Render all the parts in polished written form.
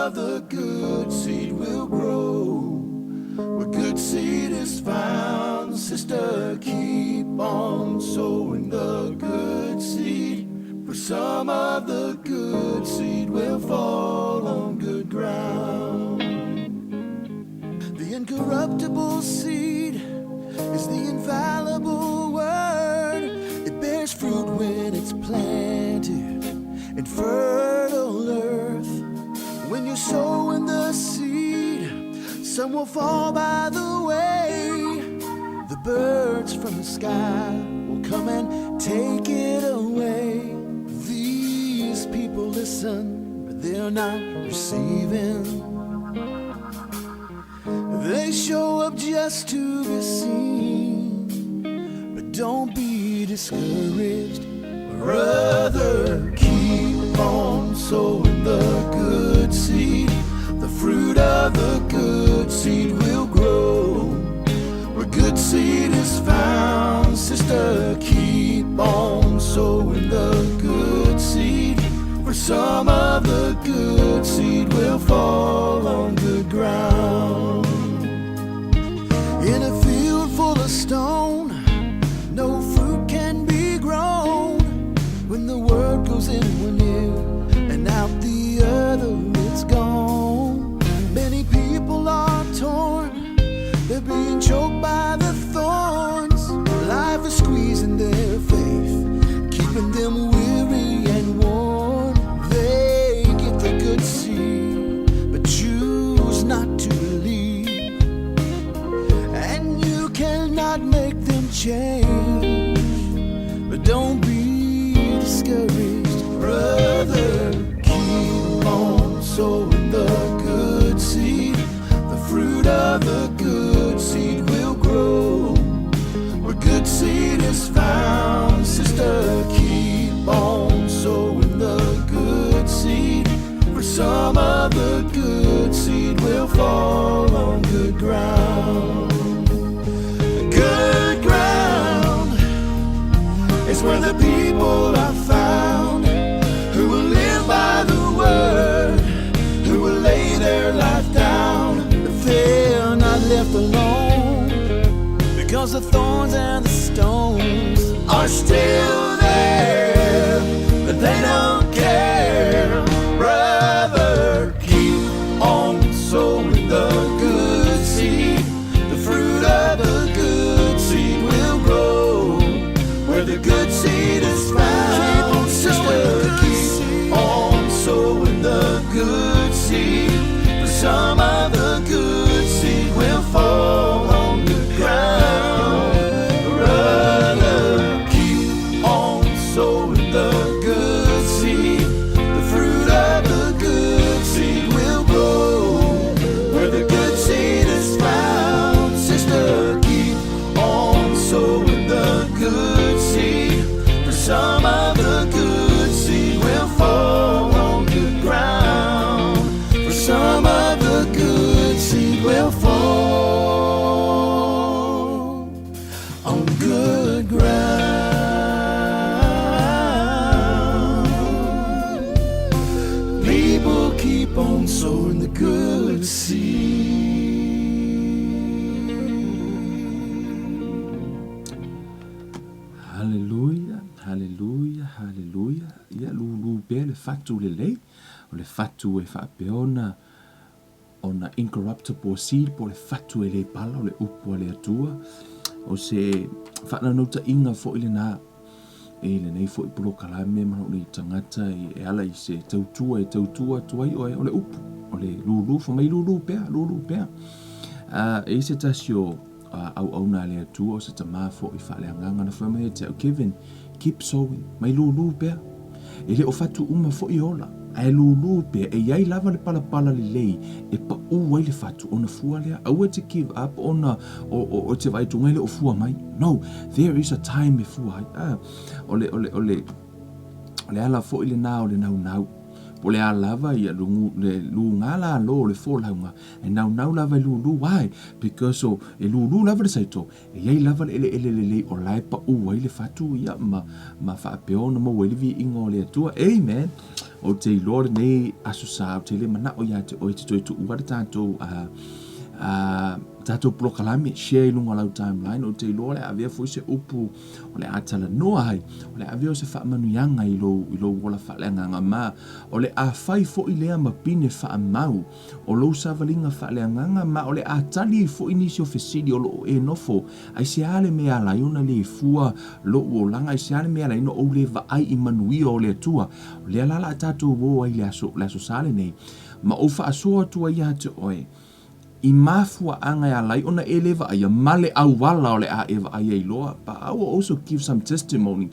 of the good seed will grow. Where good seed is found, sister, keep on sowing the good seed. For some of the good seed will fall on good ground. The incorruptible seed is the infallible word. It bears fruit when it's planted in fertile earth. When you sow in the seed, some will fall by the way. The birds from the sky will come and take it away. These people listen, but they're not receiving. They show up just to be seen, but don't be discouraged, brother. Keep on sowing the good seed. The fruit of the good seed will grow. Where good seed is found, sister, keep on sowing the good seed. For some of the good seed will fall on good ground. In a field full of stone, no fruit can be grown. When the word goes in one ear and out the other, it's gone. Many people are torn, they're being choked by the thorns. Life is squeezing their faith, keeping them weary and worn. They get the good seed, but choose not to believe. And you cannot make them change, but don't be discouraged, brother. Keep on sowing the good seed. The fruit of the good seed will grow. Where good seed is found, sister, keep on sowing the good seed. For some of the good seed will fall on good ground. Good ground is where the people are found, who will live by the word, who will lay their life down. But they're not left alone, because the thorns and the stones are still there, but they don't care. Brother, keep on sowing the good seed. The fruit of the good seed will grow. Where the good seed is found, sister, keep on sowing the good seed. For some of the good seed will fall on good ground. Brother, keep on sowing the good seed. The fruit of the good seed will grow. Where the good seed is found, sister, keep on sowing the good seed. For some of the good seed will fall on good ground. For some of the good seed will fall on good ground. People keep on sowing the good seed. Hallelujah, hallelujah, hallelujah. Ia lulu pe le fatu le lei, o le fatu e whaapeona ona incorruptible seed po le fatu e le pala o le upu a le atua. O se whananauta inga fo ile nā e le nei fo i polo kalame mana o le tangata e ala i se tautua tuai o le upu o le lulu, whangai lulu pea. E se tasio au nā le atua o se tamā fo i whale anganga na whamai te au Kevin, keep sowing, mai lulu pea. E le o fatu uma fo i ola, ai lulu pea e iai lava le palapala le lei e pa uai le fatu ona fua lea, au e te give up ona o te vai tungai le o fua mai. No, there is a time e fua hai. O le ala fo i le nā o le nau. po le a lava ia lu ngala lo le folaunga e nau lava lu why because so e lu lava le saito e ia lava le o lai pa u ai le fatu ia ma fa peona mo we vi ingo le tua amen o te lord nei asusa te le mana o ia te o te tu wa tanto tato prokalami share lunga lau timeline o te lore avea foi se upu o le atala noa hai o le avea se whaamanu yanga i lo wala whaaleanga ma o le a fai fo i lea mapine whaamau o lo savalinga whaaleanga ma o le a tali fo i nisi o fesidi o lo e nofo ai se ale mea laiona le fua lo o langa ai se ale mea laino o le va ai i manui o le atua o le alala tato wo ai le aso sale nei ma o wha asoa tua ia te oe I mafua anga ya lai ona eleva ya male au wala ole a eva ai loa but I will also give some testimony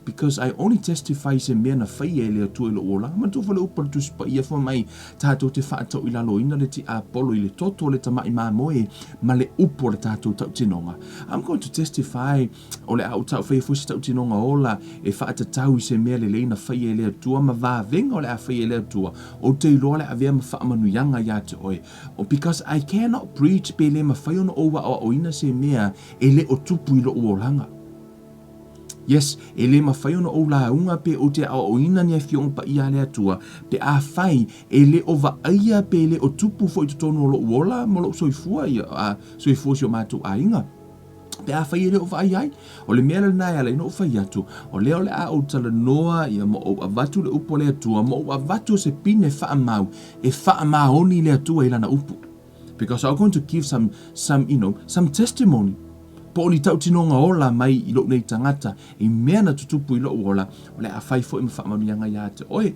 because I only testify se me na fai ele tu ele ola ma tu fale upar tu spa ia fo mai tato te fa to ila lo ina le ti apolo ile toto le tama ima moe male upo le tato tau tinonga I'm going to testify ole au tau fai fo tau tinonga ola e fa ta tau se me le leina fai ele tu ma va venga ole a fai ele tu o te lo le avea ma fa manu yanga ya te oe because I cannot preach pele mawhai ona owa o ina se mea ele o tupu ilo uolanga. Yes, ele mawhai ona o la unga pe o te o ina ni a fiong pa ia le atua pe a whai ele o va aia pele o tupu fo i tutono o lo uola mo lo soifua soifua si o mātou a inga. Pe a whai ele o vai ai, o le mea le nai ala ino o whai atu, o leo le a o tala noa ia mo o avatu le upo le atua, mo o avatu se pine whaamau, e whaamaoni le atua ilana upu. Because I'm going to give some testimony. Po ni tau tinonga ola mai ilo nei tangata, e mea na tutupu ilo ola, o le a whai fo ima whaamanu yanga ia te. Oi,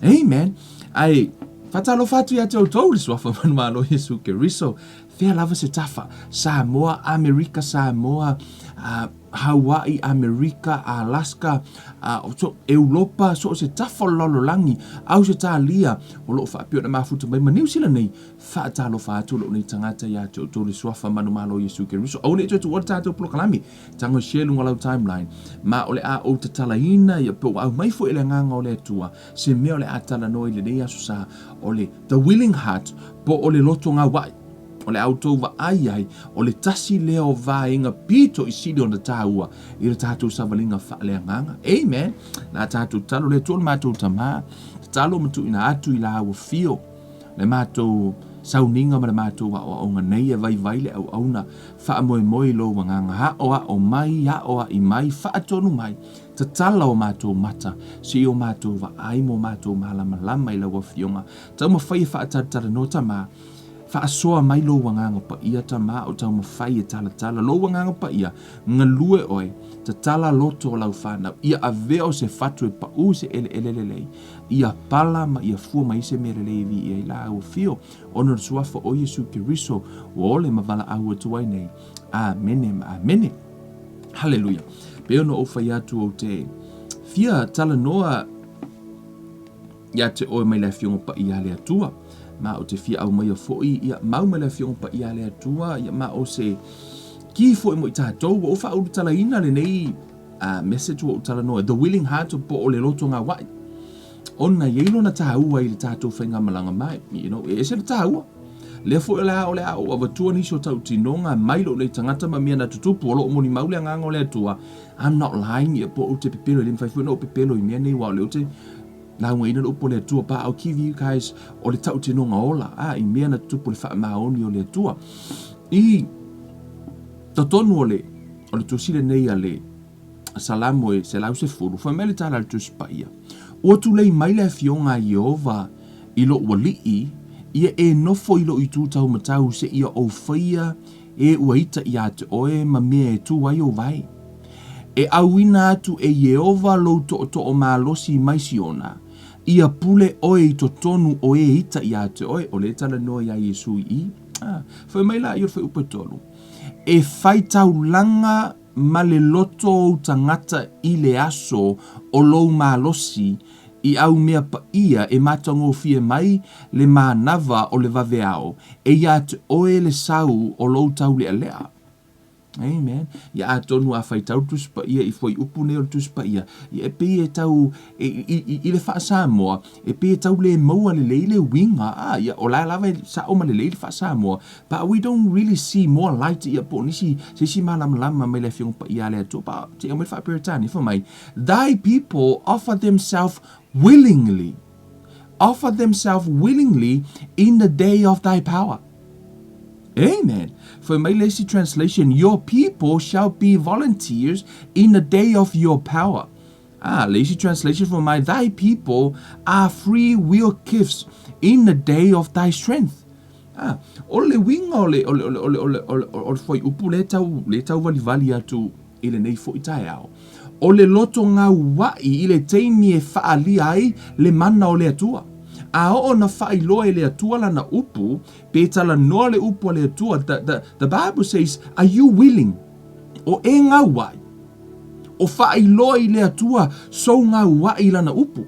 amen, ai, fatalo fatu ia te o tau le swafa manualo Jesu Keriso, Fea lava se tafa, Samoa, Amerika, Samoa, Hawaii, Amerika, Alaska, so Europa, so se tafa lololangi, au se talia, o lo fa pio na mafuta mai ma New Zealand nei, fa talo fa atu lo nei tangata ia te o le swafa manumalo Jesu Keriso. Au le tu o tato proklami, tango share lunga lau timeline, ma ole a o te talaina ia po au mai fo ele nganga ole tua, se me ole atala no ile nei asu sa ole the willing heart, po ole loto nga wai. O le auto va ai, o le tasi leo va inga pito I sidi o na tāua, I le tātou savalinga whaalea nganga. Amen. Nā tātou talo le tōna mātou tamā, talo matu ina atu I la awa fio, le mātou sauninga ma le mātou wa o ngā nei e vai le au auna, wha moe lo wa nganga, ha o mai, I mai, wha atonu mai, ta tala o mātou mata, si o mātou va ai mo mātou malama I la wa fionga, tau ma whai wha atatara no tamā, Whaasoa mai lo wanganga pa ia ta maa o tau mawhai e tala lo wanganga pa ia ngā lue oe ta tala loto o lau whanau ia a veo se whatu e pa u se ele ia pala ma ia fua ma ise mere levi ia I la au fio ono suafa o Jesu Keriso o ole ma vala au atuai nei amene hallelujah pe ono o whai atu o te fia tala noa ia te oe mai la fionga pa ia le atua ma o te fia au mai a foi ia mau mai la fiong pa ia le atua ia ma o se ki foi mo I tātou o wha au tala ina le nei message o tala noa the willing heart o po o le loto ngā wai ona yeilo na tāua I le tātou whainga malanga mai e se le tāua le foi la o le a o avatua ni so tau tinonga mai lo le tangata ma mea na tutupu o lo moni mau le nganga o le atua I'm not lying ia po o te pepelo le mwhai no pepelo I mea nei wa o le o te Nā ngā ina upo le atua pa au kiwi you guys o le tau tino ngā ola I mea na tupu le wha maoni o le atua I tatonu o le tusile nei a le salamo e se lau se furu wha mele tala le tuspaia ua tu lei mai le fionga Iova I lo ua lii ia e nofo I lo I tūtau matau se ia o whaia e ua ita I ate oe ma mea e tu wai o vai e auina atu e Iova lo to o malosi mai siona ia pule oe I totonu o e ita I ate oe o le tala noa ia Jesu I whai mai la I o whai upatolu e whai taulanga ma le loto o tangata I le aso o lo malosi I au mea pa ia e matango fie mai le manava o le vaveao e ia te oe le sau o lo tau le alea Amen. Ia a tonu a whai tau tuspa ia I fwoi upu neo tuspa ia. Ia e pe e tau I le wha Samoa. E pe e tau le maua le leile winga. Ia o lai lawa sa oma le leile wha Samoa. But we don't really see more light ia po nisi. Se si malam lama mai le whiong pa ia le ato. Pa te o me wha peretani for mai. Thy people offer themselves willingly. Offer themselves willingly in the day of thy power. Amen. For my lazy translation, your people shall be volunteers in the day of your power. Lazy translation for my, thy people are free will gifts in the day of thy strength. Ole winga ole foi upu le tau vali atu ile nei foi tai au. Ole loto ngā wai ile teimi e whaali ai le mana o le atua. A o na whailoa le atua lana upu, pe tala noa le upu le atua. The Bible says, are you willing? O e ngā wai. O whailoa le atua, so ngā wai lana upu.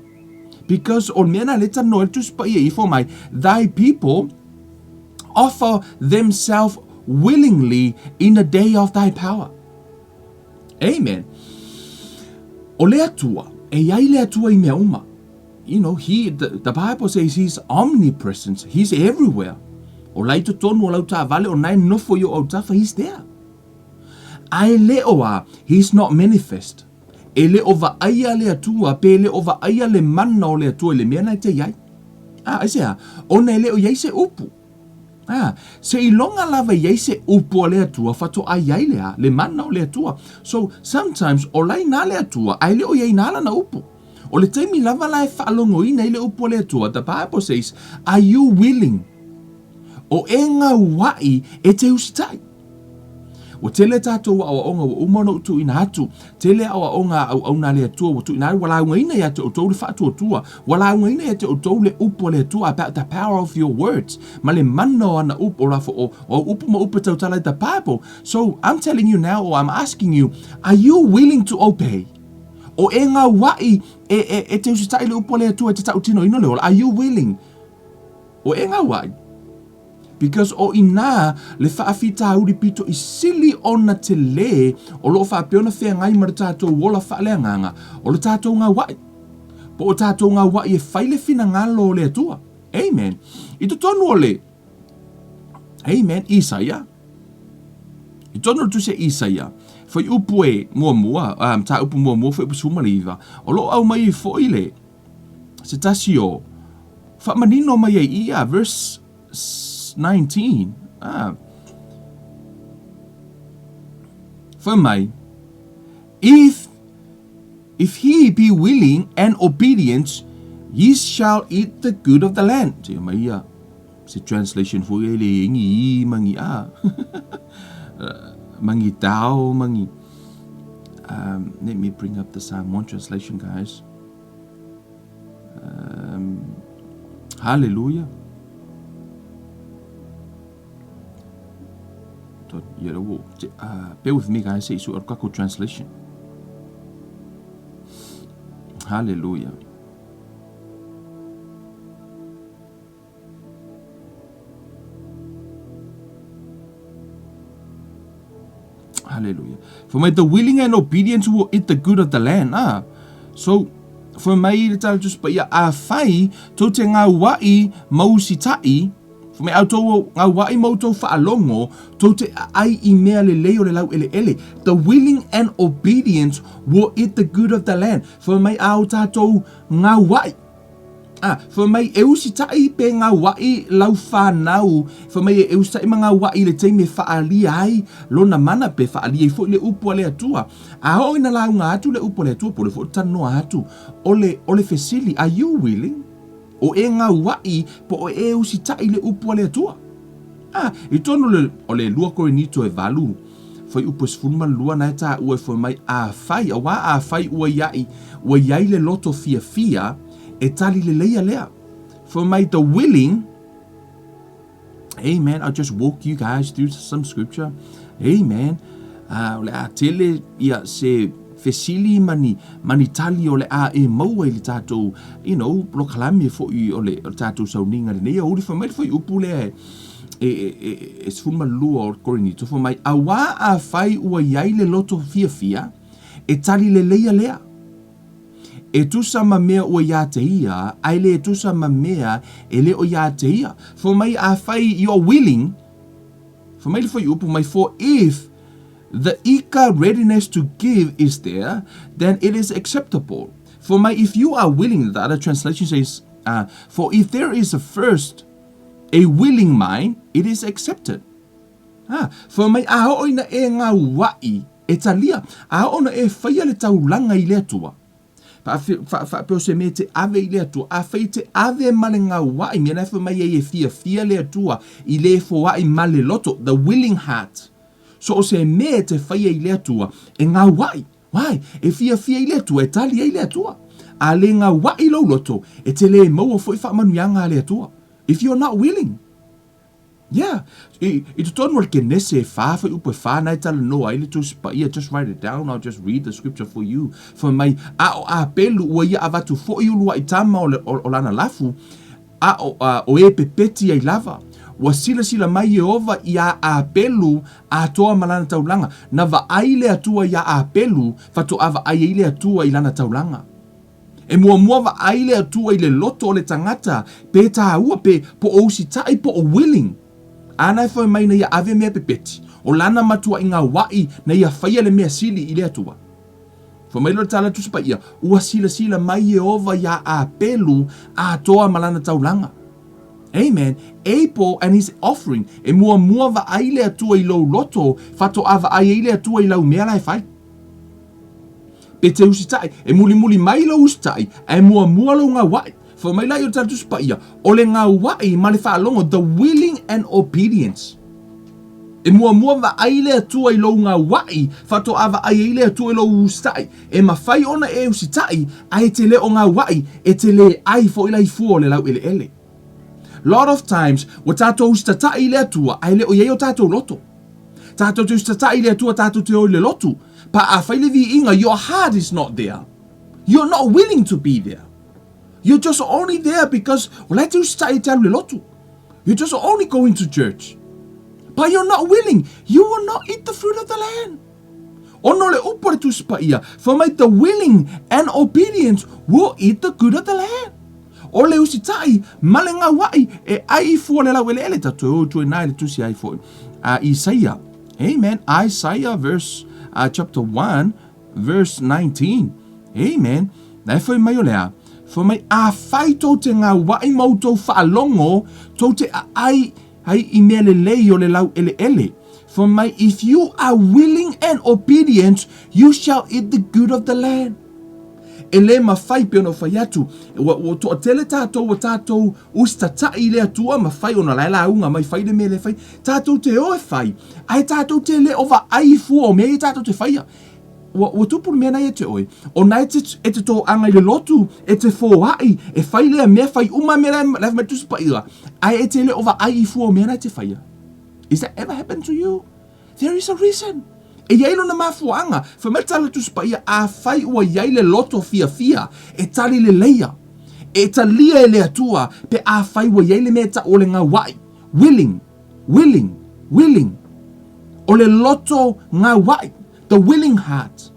Because o mena le tano e tuspa ia ifo mai, thy people offer themselves willingly in the day of thy power. Amen. O le atua, e ai le atua I mea uma. You know, the Bible says he's omnipresent. He's everywhere. O lai to tonu o lau ta vale o nai nofo yo o tafa, he's there. Ai leoa, he's not manifest. E le ova aia le atua, pe le ova aia le mana o le atua, le mea nai te iai. Ai sea, ona e leo iai se upu. Se ilonga lava iai se upu o le atua, fato ai iai lea, le mana o le atua. So, sometimes, o lai na le atua, ai leo iai nala na upu. O le taimi lava lai whaalongo ina ile upo le atua, the Bible says, are you willing? O e ngā wai e te usitai. O tele tātou awa onga wa umana utu ina atu, tele awa onga au au nā le atua, utu ina wala unga ina ia te o tau le whaatua tua, wala unga ina ia te o tau le upo le atua about the power of your words. Ma le mano ana upo rafo o upo ma upo tau tala the Bible. So I'm telling you now, or I'm asking you, are you willing to obey? O e ngā wai e te usitai le upo le atua e te tau tino ino leo. Are you willing? O e ngā wai. Because o ina le whaafita auri pito I sili ona te le o loo whaapeona whea ngai mara tātou wola whaalea nganga. O le tātou ngā wai. Po o tātou ngā wai e whaile whina ngā lo le atua. Amen. I to tonu o le. Amen. Isaia. I tonu tu se Isaia. Foi upu e mua, ta upu mua, foi upu sumaliva. O lo au mai fo ile. Se tasio. Fa manino mai ia, verse 19. For mai. If he be willing and obedient, ye shall eat the good of the land. Te mai ia. Se translation fo ile ingi mangi mangi tau, mangi. Let me bring up the Samoan translation, guys. Hallelujah. Bear with me, guys. It's a kako translation. Hallelujah. Hallelujah. For my the willing and obedient will eat the good of the land. So for my little just but ya a fai to te ngā wai mausitai. For my auto ngā wai mauto whaalongo to te ai I mea le leo le lau ele. The willing and obedient will eat the good of the land. For my au tātou ngā wai. For mai e usitai pe ngā wai lau whanau. For mai e usitai ma ngā wai le teime whaali ai. Lona mana pe whaali ai fo le upo le atua. Hoi na lau ngā atu le upo le atua po le fo tano atu. Ole fesili, are you willing? O e ngā wai po o e usitai le upo le atua. I tono le lua korinito e valu. Foi upo sfulma lua na ta ue for mai a fai. A wa a fai ua iai le loto fia. E tali le leia lea. For my the willing. Amen. I'll just walk you guys through some scripture. Amen. Le a tele ia se fesili mani tali o le a e maua le tātou, lo kalami fo I o le tātou sauninga le nei. Uri for mai fo upu le e sfuma lua o Korinito, for mai awa a fai ua iai le loto fia, e tali le leia lea. E tusa ma mea ua ia te ia, ai le e tusa ma mea e le o ia te ia. For mai a fai you're willing, for mai le fai upu mai, for if the ika readiness to give is there, then it is acceptable. For my, if you are willing, the other translation says, for if there is a willing mind, it is accepted. For my, a oina e ngā wai, e talia, a ona e whaia le taulanga I le atua. Fa peo se me te ave I le atua, a whai te ave male ngā wai, mea nai mai e fia le atua, I le fo wai male loto, the willing heart. So se me te whaia I le atua, e ngā wai. Wai, e fia I le atua, e tali I le atua. A le ngā wai lau loto, e te le maua fo I whaamanuianga le atua. If you're not willing. Yeah. I tu tonu al ke nese e whawhai upo e whanai tala no ai le tusi pa ia, just write it down, I'll just read the scripture for you. For mai, a pelu ua ia avatu fo I ulua I tama o lana lafu, o e pepeti ai lava. Wa sila mai Yehova ia a pelu a toa malana taulanga. Na va aile atua ia a pelu, fato ava aile atua I lana taulanga. E mua va aile atua I le loto o le tangata, pe ta ua pe po o sitai po o willing. Ana foi mai na ia ave mea pepeti, o lana matua I ngā wai na ia whaia le mea sili I le atua. Fo mai lo tala tusipa ia, ua sila mai Yehova ia a pelu a toa malana taulanga. Amen. Able and his offering. E mua va aile atua I lau loto, fato ava aile atua I lau mea lai fai. Pe te usitai, e muli mai lau usitai, e mua lau ngā wai. Fo mai lai o tala tusipa ia, o le ngā wai ma le whaalongo, the willing and obedience. E mua va aile atua I lau ngā wai, fato ava aile atua I lau usitai. E mawhai ona e usitai, a e te le o ngā wai, e te le ai fo ila I fua o le lau ele. Lot of times, wa tātou ustatai le atua, ai le o iei o tātou loto. Tātou te ustatai le atua, tātou te o le lotu. Pa a whaile vi inga, your heart is not there. You're not willing to be there. You're just only there because, well, te ustatai te le lotu. You're just only going to church. But you're not willing. You will not eat the fruit of the land. Ono le upare tu spa ia. For my, the willing and obedience will eat the good of the land. O le usitai, male ngā wai, e ai fua le lau ele tatu, o tue nai le tusi ai fua. Isaiah, amen, Isaiah chapter 1, verse 19, amen, nai fua mai o lea, fua mai a whai tau te ngā wai mautou whaalongo, tau te ai I mea le lei o le lau ele. For my, if you are willing and obedient, you shall eat the good of the land. E le mawhai pe ono whai atu. O to tele tātou o tātou ustatai le atua mawhai ona laila unga mai whai le me le whai. Tātou te oe whai. Ai tātou te le ova ai fua o mea I tātou te whaia. O tupuru mea nai e te oe. O nai e te tō anga I le lotu, e te fōai, e whai lea mea whai uma mea lai mai tusipa ira. Ai e te le ova ai fua o mea nai te whaia. Is that ever happened to you? There is a reason. E iailo na mafuanga, whametala tusipa ia a whai ua iaile loto fia, e tali le leia. E talia e le atua, pe a whai ua iaile mea ta ole ngā wai. Willing. O le loto ngā wai, the willing heart.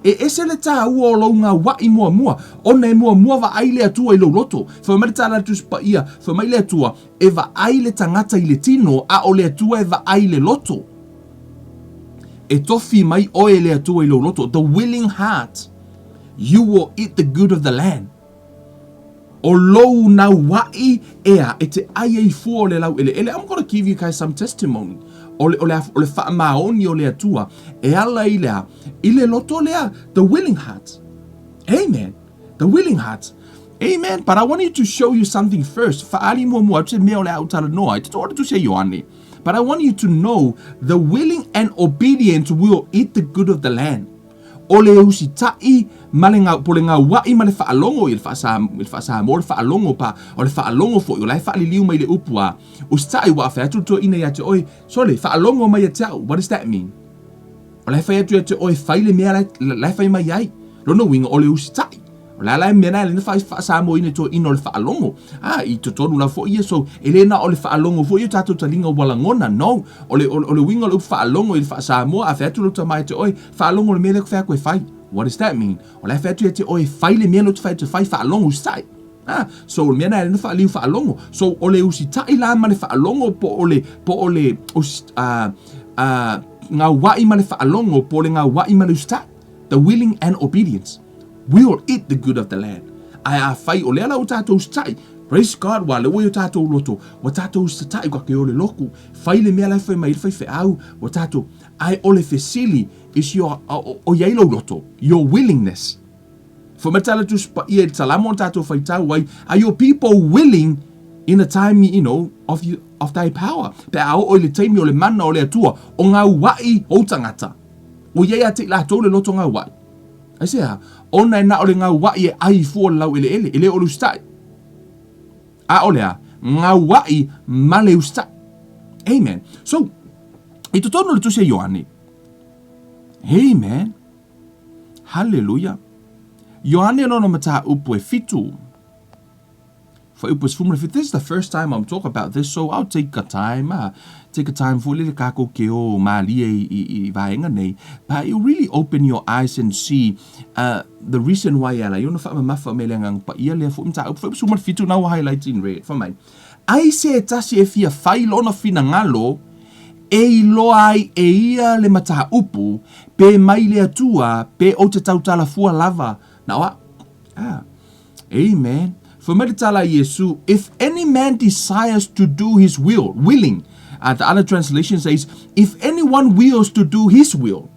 E ese le tā ua o lau ngā wai mua, o ne mua va aile atua I lau loto. Whametala tusipa ia, whamaile atua, e va aile tangata I le tino, a o le atua e va aile loto. E tofi mai oe le atua I lau loto. The willing heart, you will eat the good of the land. O lou na wai ea, e te ai ei fua o le lau ele. I'm going to give you guys some testimony. O le wha maoni o le atua. E ala I lea. I le loto lea, the willing heart. Amen. The willing heart. Amen. But I want you to show you something first. Whaari mua, te mea o le autala noa. Te tōra tu se Ioane. But I want you to know the willing and obedient will eat the good of the land. O le usitai malenga pole ngā wai ma le whaalongo I le whaasa mo le whaalongo pa o le whaalongo fo I o lai whaaliliu mai le upua. Usitai wa whai atu to ina ia te oi, sorry, whaalongo mai te au. What does that mean? O lai whai atu ia te oi whaile mea lai whai mai ai. Rono winga o le usitai. La mena le fa Samoa ina to ino le whaalongo. I to tonu la fo ia so elena o le whaalongo fo ia tato talinga walangona. No, o le winga le whaalongo i le Samoa a fetu lo tamai te oi whaalongo le mele ko koe whai. What does that mean? O le fetu e te oi whai le mele te whai whaalongo stai. So le mena le whaaliu whaalongo. So o le usi tai la ma le whaalongo po o le ngā wai ma le whaalongo po le ngā wai ma le ustai. The willing and obedience will eat the good of the land. Ai a whai o le ala o tātou stai. Praise God, wa le o tātou loto. Wa tātou stai kwa ke o le loku. Whai le mea lai whai mai whai au. Wa tātou, ai o le fesili is your, o yailo loto. Your willingness. For matala tu spa ia talamo tātou whai tau wai. Are your people willing in a time, of thy power? Pe ao o le taimi o le mana o le atua. O ngā wai o tangata. O iei a te la tau le loto ngā wai. I say, ona e na o le ngā wai e ai fua lau ele o le ustai. A o lea, ngā wai ma le ustai. Amen. So, i to tono le tuse Ioane. Amen. Hallelujah. Ioane no mata upo e fitu. For it was this is the first time I'm talking about this, so I'll take a time for little kako keo mali I vaenga nei. But you really open your eyes and see the reason why ala. You know fa mafa melengang pa ia le fu mta up fu man fitu na highlight in red for mine. I say tasi e fia failo no fina ngalo e loai e ia le mata upu pe mai le atua pe o te tautala fua lava. Now amen. For Meditala Yesu, if any man desires to do his willing, the other translation says, if anyone wills to do his will,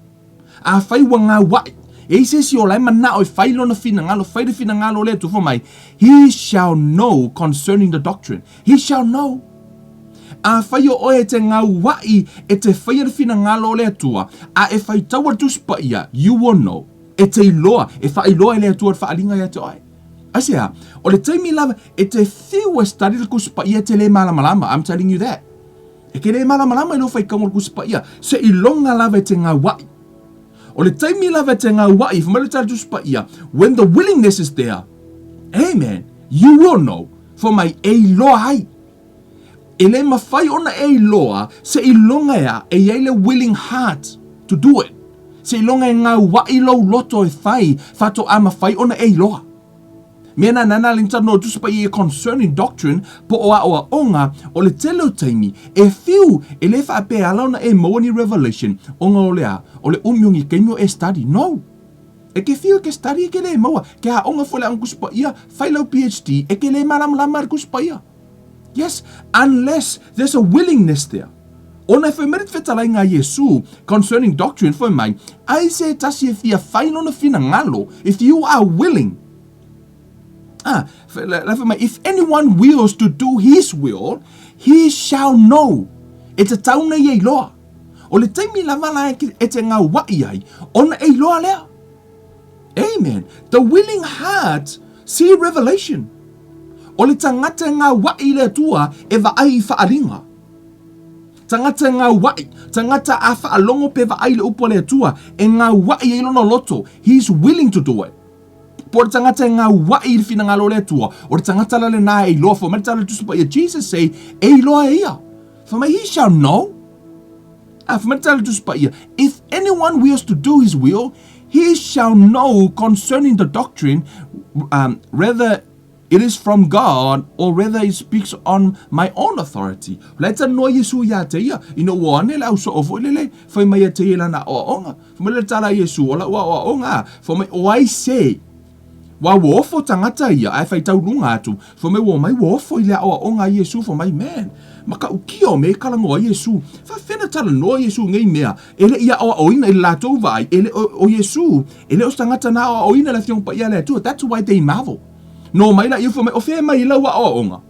a fai wanga wai, e se si o lai mana o fai lona finangalo, fai de finangalo le tu for mai, he shall know concerning the doctrine. He shall know. A fai o oe te ngā wai e te fai de finangalo le tua, a e fai tawa tu spa ia, you will know. E te iloa, e fai iloa le tua fa alinga ia te oe. Asia, o le taimi lava, e te whiua study le kuspa ia te le malamalama. I'm telling you that. E ke le malamalama ilo fai kaunga le kuspa ia. Se ilonga lava te ngā wai. O le taimi lava te ngā wai, whamale tala kuspa ia. When the willingness is there, amen, you will know. For my e loa hai. E le mawhai ona e loa, se ilonga ia, e iei le willing heart to do it. Se ilonga e ngā wai lo loto e whai, whato a mawhai ona e loa. Mena nana linta no tu spa ye concerning doctrine po o onga o le telo taimi e fiu e le fa pe alona e moni revelation onga o le umyungi kenyo e study no e ke fiu ke study ke le moa ke a onga fole ang kuspa ia failo PhD e ke le malam lamar kuspa ia. Yes, unless there's a willingness there. Ona fe merit fetalai nga Yesu concerning doctrine for mine I say tasi e fia failo na fina ngalo if you are willing. If anyone wills to do his will, he shall know. It's a tauna ye loa. O le taimi lava la e te ngā wai ai, ona e loa lea. Amen. The willing heart see revelation. O le tangata ngā wai lea tua e va ai whaaringa. Tangata ngā wai, tangata a whaalongo pe va ai le upo lea tua, e ngā wai e ilona loto. He's willing to do it. Por tangata ngā wai I fina ngā lo le tua. O tangata la le nā e loa. For matala tusupa ia Jesus say, e loa e ia. For me, he shall know. For matala tusupa ia, if anyone wills to do his will, he shall know concerning the doctrine, whether it is from God or whether it speaks on my own authority. Let's no Yesu ya te ia. Ino wane la uso ofo lele. For me ya te ia na o onga. For me le tala Yesu ola o onga. For me o I say, wa wofo tangata ia ai fai tau lunga atu for me wo mai wofo ile o nga Yesu for my man maka ukio me kala ngo Yesu fa fena tala no Yesu ngai mea ele ia o ina la to vai ele o Yesu ele o tangata na o ina la fiong pa ia le tu that's why they marvel no mai la you for me o fe mai la wa o nga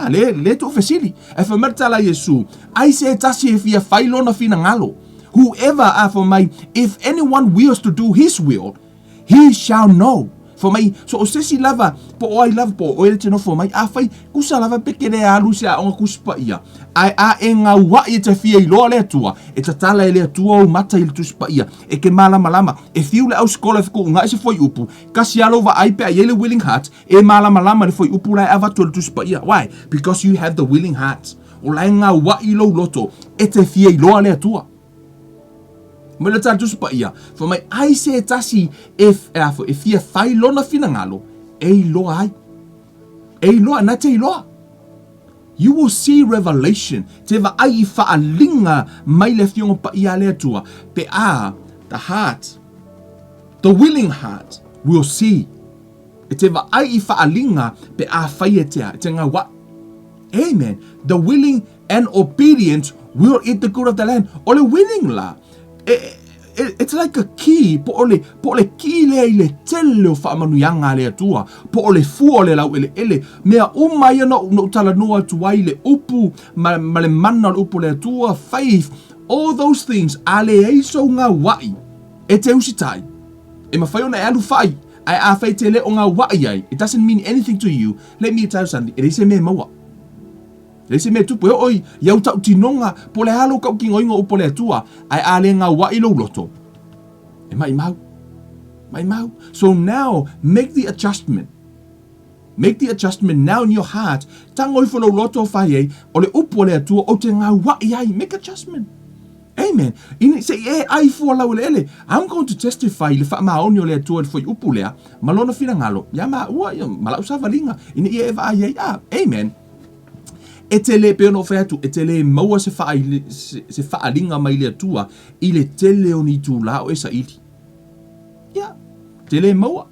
le to fesili e fa mertala Yesu ai se tasi e fia failo na fina ngalo whoever for my if anyone wills to do his will he shall know. For mai, so o sesi lava, po o ai lava, po o ele tino for mai, a fai, kusa lava peke le alu se a onga kuspa ia. Ai a e ngā wa i te fia i loa le atua, e ta tala e le atua o mata i le tuspa ia, e ke malama lama, e fiu le au skola fiku unga se foi upu, kasi alo va ai pe a yele willing heart, e malama lama le foi upu lai avatu le tuspa ia. Why? Because you have the willing heart. O lai ngā wa i lo loto, e te fia i loa le atua. Mele tā tuspa ia, for mai ai se tasi e fia fai lona fina ngalo, e loa ai. E loa, na te loa. You will see revelation. Te wa ai whaalinga mai le fionga pa ia le atua. Pe a, the heart, the willing heart will see. E te wa ai whaalinga pe a whai e te ngā wa. Amen. The willing and obedient will eat the good of the land. Ole willing la. It's like a key. Po ole key le i le tele o whaamanuianga le atua. Po ole fu ole lau ele. Mea umai ana no tala noa tuai le upu. Ma le mana le upu le atua. Faith. All those things. A le eiso ngā wai. E te usitai. E mawhai ona e alu whai. Ai a whai te le o ngā wai ai. It doesn't mean anything to you. Let me tell you something. E reise me maua. Reise me tupu e oi. Iau tau tinonga. Po le halo kau ki ngoinga upo le atua. Ai a le ngā wai lo loto. E mai mau. Mai mau. So now, make the adjustment. Make the adjustment now in your heart. Tango i whalo loto whai ei. O le upo le atua. O te ngā wai ai. Make adjustment. Amen. Ini se e ai fua lau le ele. I'm going to testify le wha maoni o le atua le fwoi upu lea. Malona whina ngalo. Ia ma ua. Malau sa valinga. Ini ia e wa ai ei. Amen. E te le pe ono whea tu, e te le maua se whaalinga mai le atua, I le tele o ni tū lao e sa ili. Yeah, te le maua.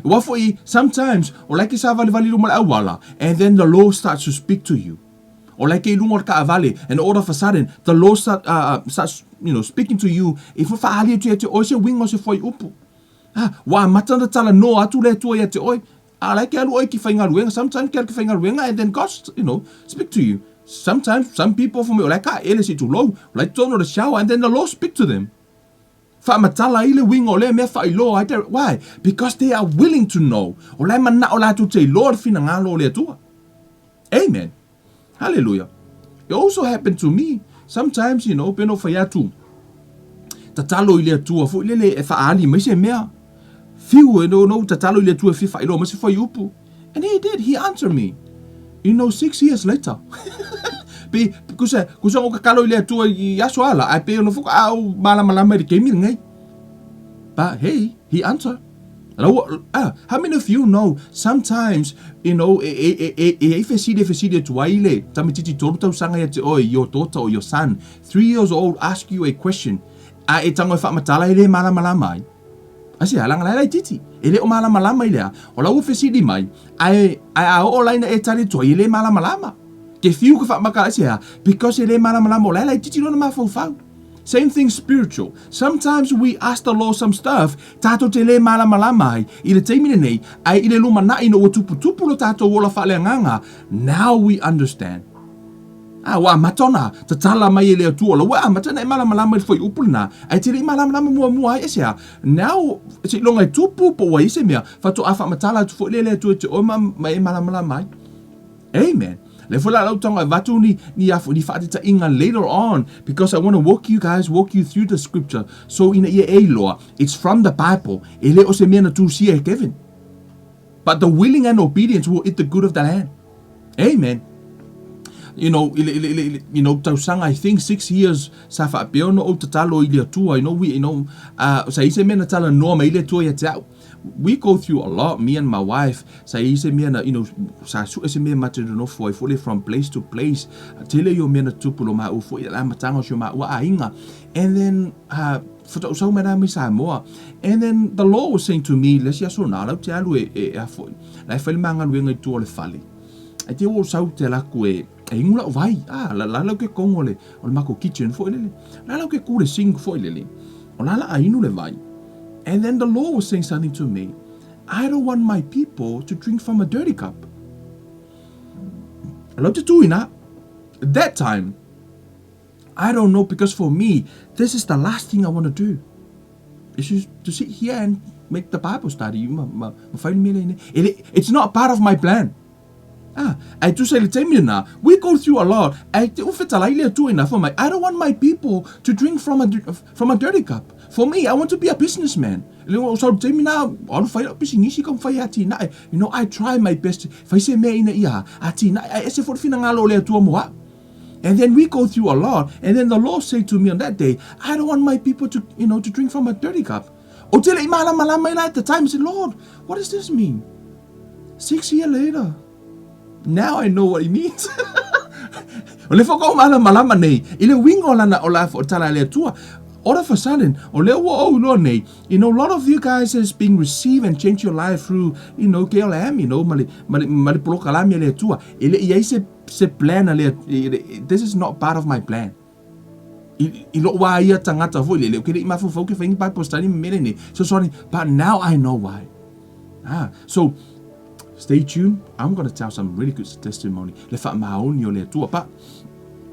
Wafo I, sometimes, o like sa vali luma le awala, and then the Lord starts to speak to you. O like I lunga ka avale, and all of a sudden, the Lord starts, speaking to you, if whaali tu e te oi se wingo se foi upu. Wa matanda tala no atu le tua e te oi, I like alu oi ki whainga ruenga. Sometimes ki whainga ruenga and then God, speak to you. Sometimes, some people from me, like ele si too low, like turn on the shower and then the Lord speak to them. Whaamatala ile wingo le me whailo. Why? Because they are willing to know. O lai mana o la tu te Lord fina ngalo le atua. Amen. Hallelujah. It also happened to me. Sometimes, peno whaiatu. Tatalo ile atua, fu ile le e whaali, mai se mea. Fiu no tatalo ile tua fifa ilo masi foi upu. And he did. He answered me. 6 years later. Pe kusa o kakalo ile tua I aso ala. Ai pe no fuka au malama de kemi ngai. But hey, he answered. How many of you know sometimes, e feside tuaile, tamititi toruta usanga ya te oi, your daughter or your son, 3 years old, ask you a question. E tango e whaamatala ile malama. Asi halang lai titi. Ele o malama ilea. O lau fesidi mai. Ai o laina e tari to ele malama. Ke fiu ka whamaka asi ha. Because ele malama o lai titi no na mafau. Same thing spiritual. Sometimes we ask the Lord some stuff. Tato te le malama ai. Ile teimine nei. Ai ile luma na ino o tupu lo tato wola whale nganga. Now we understand. Wa matona ta tala mai ele atua la wa matana malama foi upulna ai tiri malama mua ese now se longa tupu po wa ise mea fa to afa matala tu foi le atua te o mai malama mai. Amen. Le fola la tonga vatu ni afu ni fatita inga later on because I want to walk you through the scripture so in a law it's from the Bible ele o se mena tu sia Kevin. But the willing and obedience will eat the good of the land. Amen. Tausanga, I think 6 years sa whaapeono o tatalo ile atua, sa ise mena tala noa ma ile atua ia te au. We go through a lot, me and my wife, sa ise mena, sa su ise mena matino foi fully from place to place, tele yo mena tupulo ma u foi la matanga sio ma ua ainga. And then, so mena mi Samoa. And then the Lord was saying to me, let's ya so na lau te alu e afoi. Lai whale manga luenga I tua le whale. I te o sau te laku ingula o vai. La ke kongo le. O le mako kitchen fo lele. La ke kure sink fo lele. O la ainu le vai. And then the Lord was saying something to me. I don't want my people to drink from a dirty cup. I love to do ina. At that time, I don't know, because for me, this is the last thing I want to do. Is just to sit here and make the Bible study. It's not part of my plan. I do say we go through a lot. I don't want my people to drink from a dirty cup. For me, I want to be a businessman. So I try my best. And then we go through a lot. And then the Lord said to me on that day, I don't want my people to to drink from a dirty cup. At the time, I said, Lord, what does this mean? 6 years later, now I know what he means. All of a sudden, a lot of you guys has been received and changed your life through, KLM, this is not part of my plan. So sorry, but now I know why. So stay tuned. I'm going to tell some really good testimony. But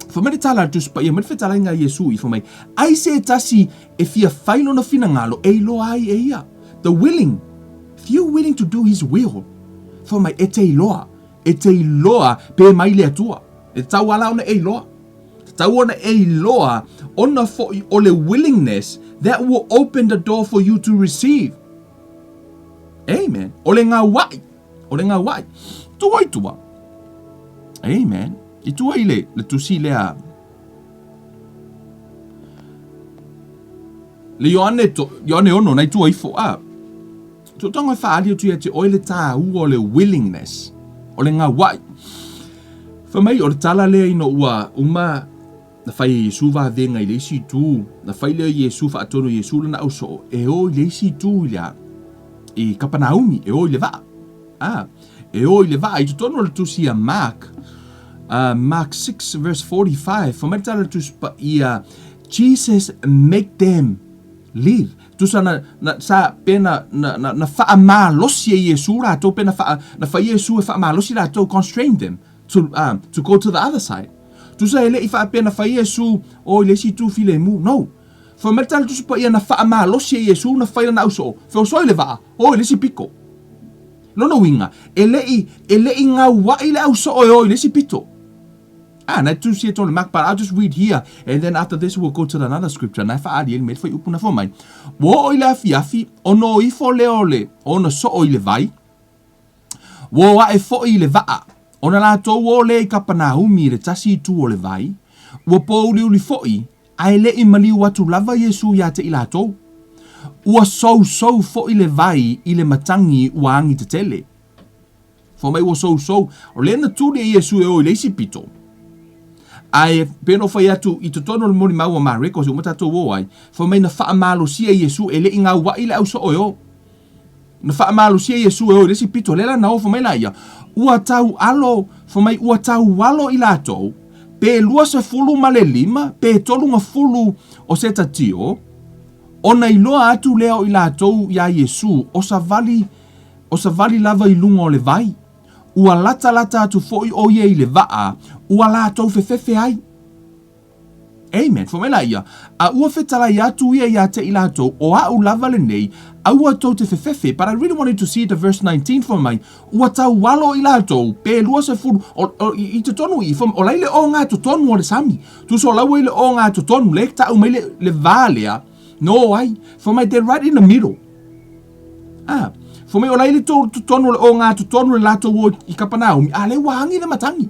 for me to tell her to spy, you might tell her Yesu for me. I say tasi if you find on a finangalo, the willing, if you're willing to do His will, for my loa pe mai le tua. Tau ala ona loa. Tau ona loa ona for ole willingness that will open the door for you to receive. Amen. Ole ngā wai. Tua. Amen. I tua ile le tusi lea. Le Ioane ono nai tua ifo a. So tonga whaali tu ia te oile tā ole willingness. Ole ngā wai. Whamai o le tala lea ino ua uma na whai Yesu wa venga I leisi tū. Na whai lea Yesu wa atono Yesu lana au so. E o leisi tū lea. I Kapanaumi. E o le waa. E o le waa. I tutono le tusi a Mark. Mark 6 verse 45. Whamai tala tuspa ia Jesus make them live. Tusa na sa pena na fa malosi e Yesu ra to pena na fa Yesu e fa malosi ra to constrain them to go to the other side. Tusa ele I fa pena fa Yesu o le si tu file mu no. For metal tusa pa ia na fa malosi e Yesu na fa na uso. For so ele va o le si pico. No winga. Ele nga wa ile uso o le si pito. And I do see it on the Mac, but I'll just read here. And then after this, we'll go to another scripture. And I found it made for you. Puna for mine. Wo oile afiafi, ono ifo leole, ono so oile vai. Wo a e fo ile vaa. Ona la to wo le Kapanaumi le tasi tu ole vai. Wo po uli foi. Ai le imali watu lava Yesu ya te ilato. Ua so fo ile vai ile matangi uangi te tele. For me wo so. O le na tu le Yesu e o ile si pito. Ai peno fai atu I totono le moni maua mareko se umata to wo ai for me na fa malo sia Yesu ele inga wa ile au so oyo na fa malo sia Yesu o le si pito lela na o for me la ia ua tau alo for me ua tau walo ila to pe lua se fulu male lima pe tolu nga fulu o se tatio ona iloa atu leo ila to ya Yesu o sa vali lava ilunga o le vai. Ua lata atu foi o ye ile waa, ua la tau fefefe ai. Amen. For me la ia, a ua fetala ia tu ia ia te ila tau, o a u lava le nei, a ua tau te fefefe, but I really wanted to see the verse 19 for me. Ua tau walo ila tau, pe lua se furu, I te tonu I, o laile o ngā tu tonu o le sami. Tu so lawa ile o ngā tu tonu, le ta u mele le valea, no ai, for me they're right in the middle. For me o laile tonu o ngā tonu le lato o I Kapanaumi, a le wangi le matangi.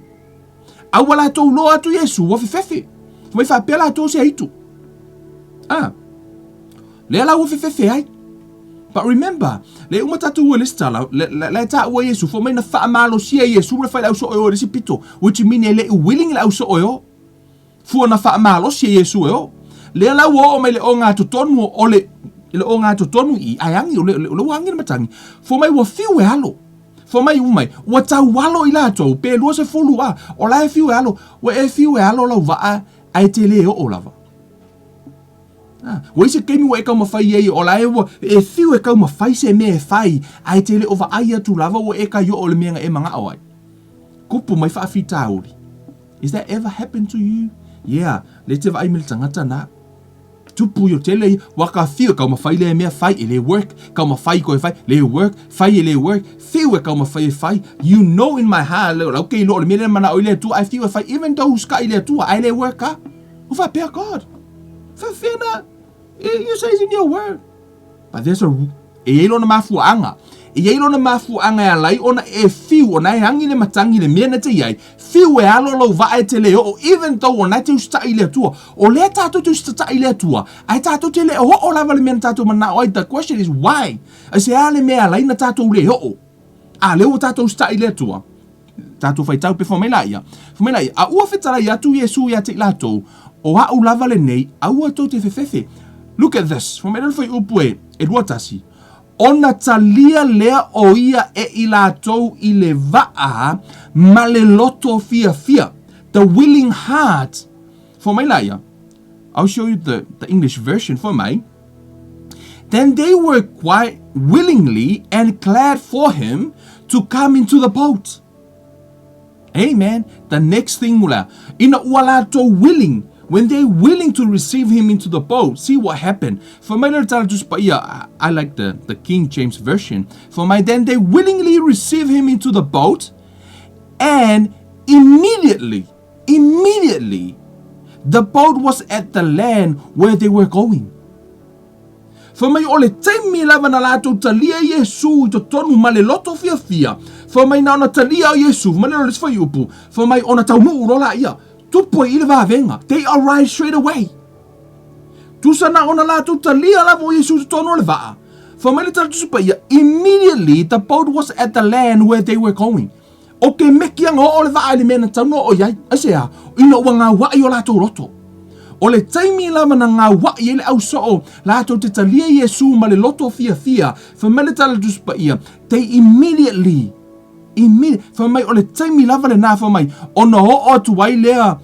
A ua lato lo atu Yesu o fefefe. For me fa pela lato se hitu. Le ala o fefefe ai. But remember, le umatatu o le stala, le ta o Yesu, for me na fa malo sia Yesu le fa la uso o le si pito, which mean le willing la uso o. Fu na fa malo sia Yesu o. Le ala o me le o ngā tonu o le ile o ngā tonu I aiangi o le wangi le matangi. For mai ua fiu e alo. For mai umai, ua tau walo I lato, pe lua se fulu a, o la e fiu e alo, ua e fiu e alo lau waa, ai te le o lava. Ua ise kemi ua e kau mawhai ei, o la e fiu e kau mawhai se me e whai, ai te le o wa ai atu lava, ua e ka yo o le meanga e manga awai. Kupu mai whaafi tauri. Is that ever happened to you? Yeah, le te wa ai mele tangata na. tupu yo tele waka fiu ka ma fai le mea fai ele work ka ma fai ko fai le work fai ele work fiu ka ma fai you know in my heart okay lo le mele mana oile tu I feel fai even though ska ile tu I le work ka o fa pe God fa fina you say in your word but there's a e lo na mafu anga e lo na mafu anga ya lai ona e fiu ona e hangi le matangi le mena te yai fiu e alo lo va e te le o even though ona te usta ile tua o le tato te usta ile tua ai tato te le o lava le mena tato mana o the question is why I say ale me ala ina tato le o a le o tato usta ile tua tato fai tau pe fomela ia a ua fetara ia tu Yesu ia te lato o a u lava le nei a ua to te fefefe look at this fomela fai upue e duatasi ona talia lea o ia e ilatou i le vaa ma le loto fia the willing heart for my laia I'll show you the English version for my then they were quite willingly and glad for him to come into the boat amen the next thing mula ina ualato willing when they're willing to receive him into the boat, see what happened. For my I like the King James Version. For my then they willingly receive him into the boat, and immediately, the boat was at the land where they were going. For my ole taimi lava na lato talia Yesu to tonu male loto fia. For my na ona talia Yesu, male ole sfaiupu. For my ona taunu urola ia. Tupo i le vavenga. They arrived straight away. Tusana ona la tutalia la vo Yesu tono le va. For my little tusupa immediately the boat was at the land where they were going. Okay, mekiang o le va ale mena tano o yai. Asea, ino wanga wa i o la to roto. O le taimi lava na ngā wa i ele au so la to te talia Yesu ma le loto fia. For my little tusupa they immediately for mai o le taimi lava le nā for mai ona o tu wai lea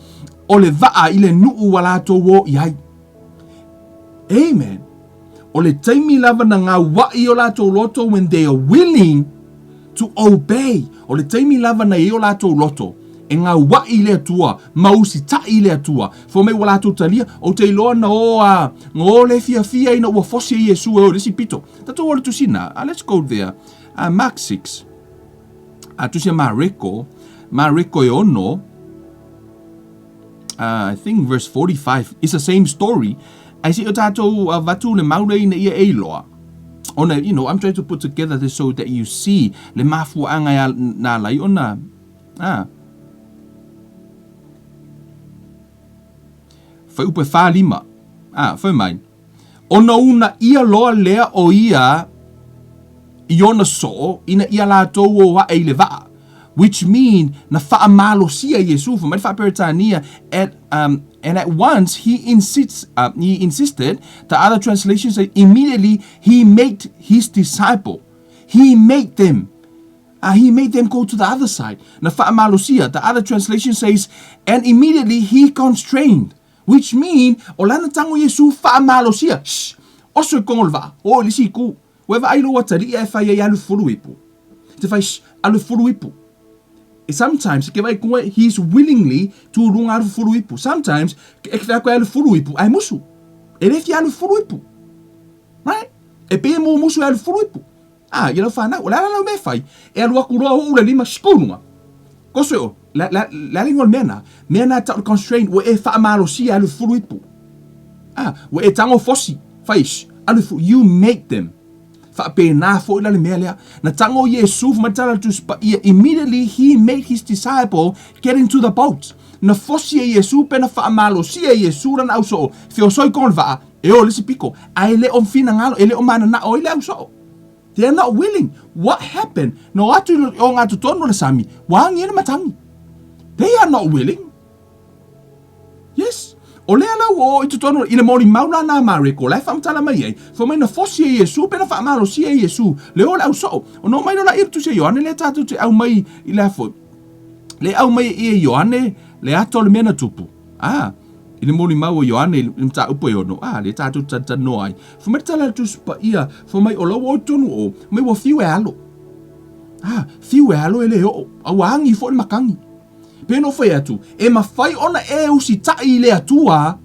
o le vaa i le nuu wala to wo iai amen o le taimi lava na ngā wai o la to loto when they are willing to obey o le taimi lava na i o la to loto e ngā wai le atua mausi ta i le atua for mai wala to talia o te iloa na o ngō le fia ina ua fosi i Yesu e o resi pito tato o le tusina let's go there Mark 6 Atusia Mariko e ono, I think verse 45, it's the same story. I see otato vatu le maure ina ia eiloa. Ona, I'm trying to put together this so that you see le mafu anga na lai ona. Fai upe fa lima. Fai mai. Ona una ia loa lea o ia iona so ina ia la to wa e le va which mean na fa malo sia Yesu for my fa peritania and at once he insisted the other translations say immediately he made his disciple he made them go to the other side na fa malo sia the other translation says and immediately he constrained which mean olana tango Yesu fa malo sia oso kongolva o lisi ku weva ailo watali e fai alu fuluipu. Te fai alu fuluipu. Sometimes he's willingly to runga alu fuluipu. Sometimes e fai alu fuluipu ai musu. E refi alu fuluipu. Right? E pe mo musu alu fuluipu. Ia fa na wala la me fai. E alu aku roa o le lima skunga. Koso la lingol mena ta constraint we e fa malo si alu fuluipu. We e tango fosi. Fai alu you make them. Fa pe na fo la melia na tango Yesu matala to immediately he made his disciple get into the boat na fosi Yesu pe na fa malo si Yesu ran au so fe so kon va e o lisi pico ai le on fina ngalo ele o mana na o ile au so they are not willing what happened no atu o ngatu tono le sami wangi na matangi they are not willing yes o le ala o itu tono ina mori mauna na mariko la fam tala mai fo mai na fosi Yesu pe na fa malo si Yesu le o au so o no mai la irtu se Yohane le tatu te au mai ila fo le au mai e Yohane le ato le mena tupu ina mori mau Yohane mta upo yono le tatu tata no ai fo mai tala tu spa ia fo mai o lo o tonu o mai wo fiu e alo ele o awangi fo makangi peno foi atu e mafai ona e usi tai le atua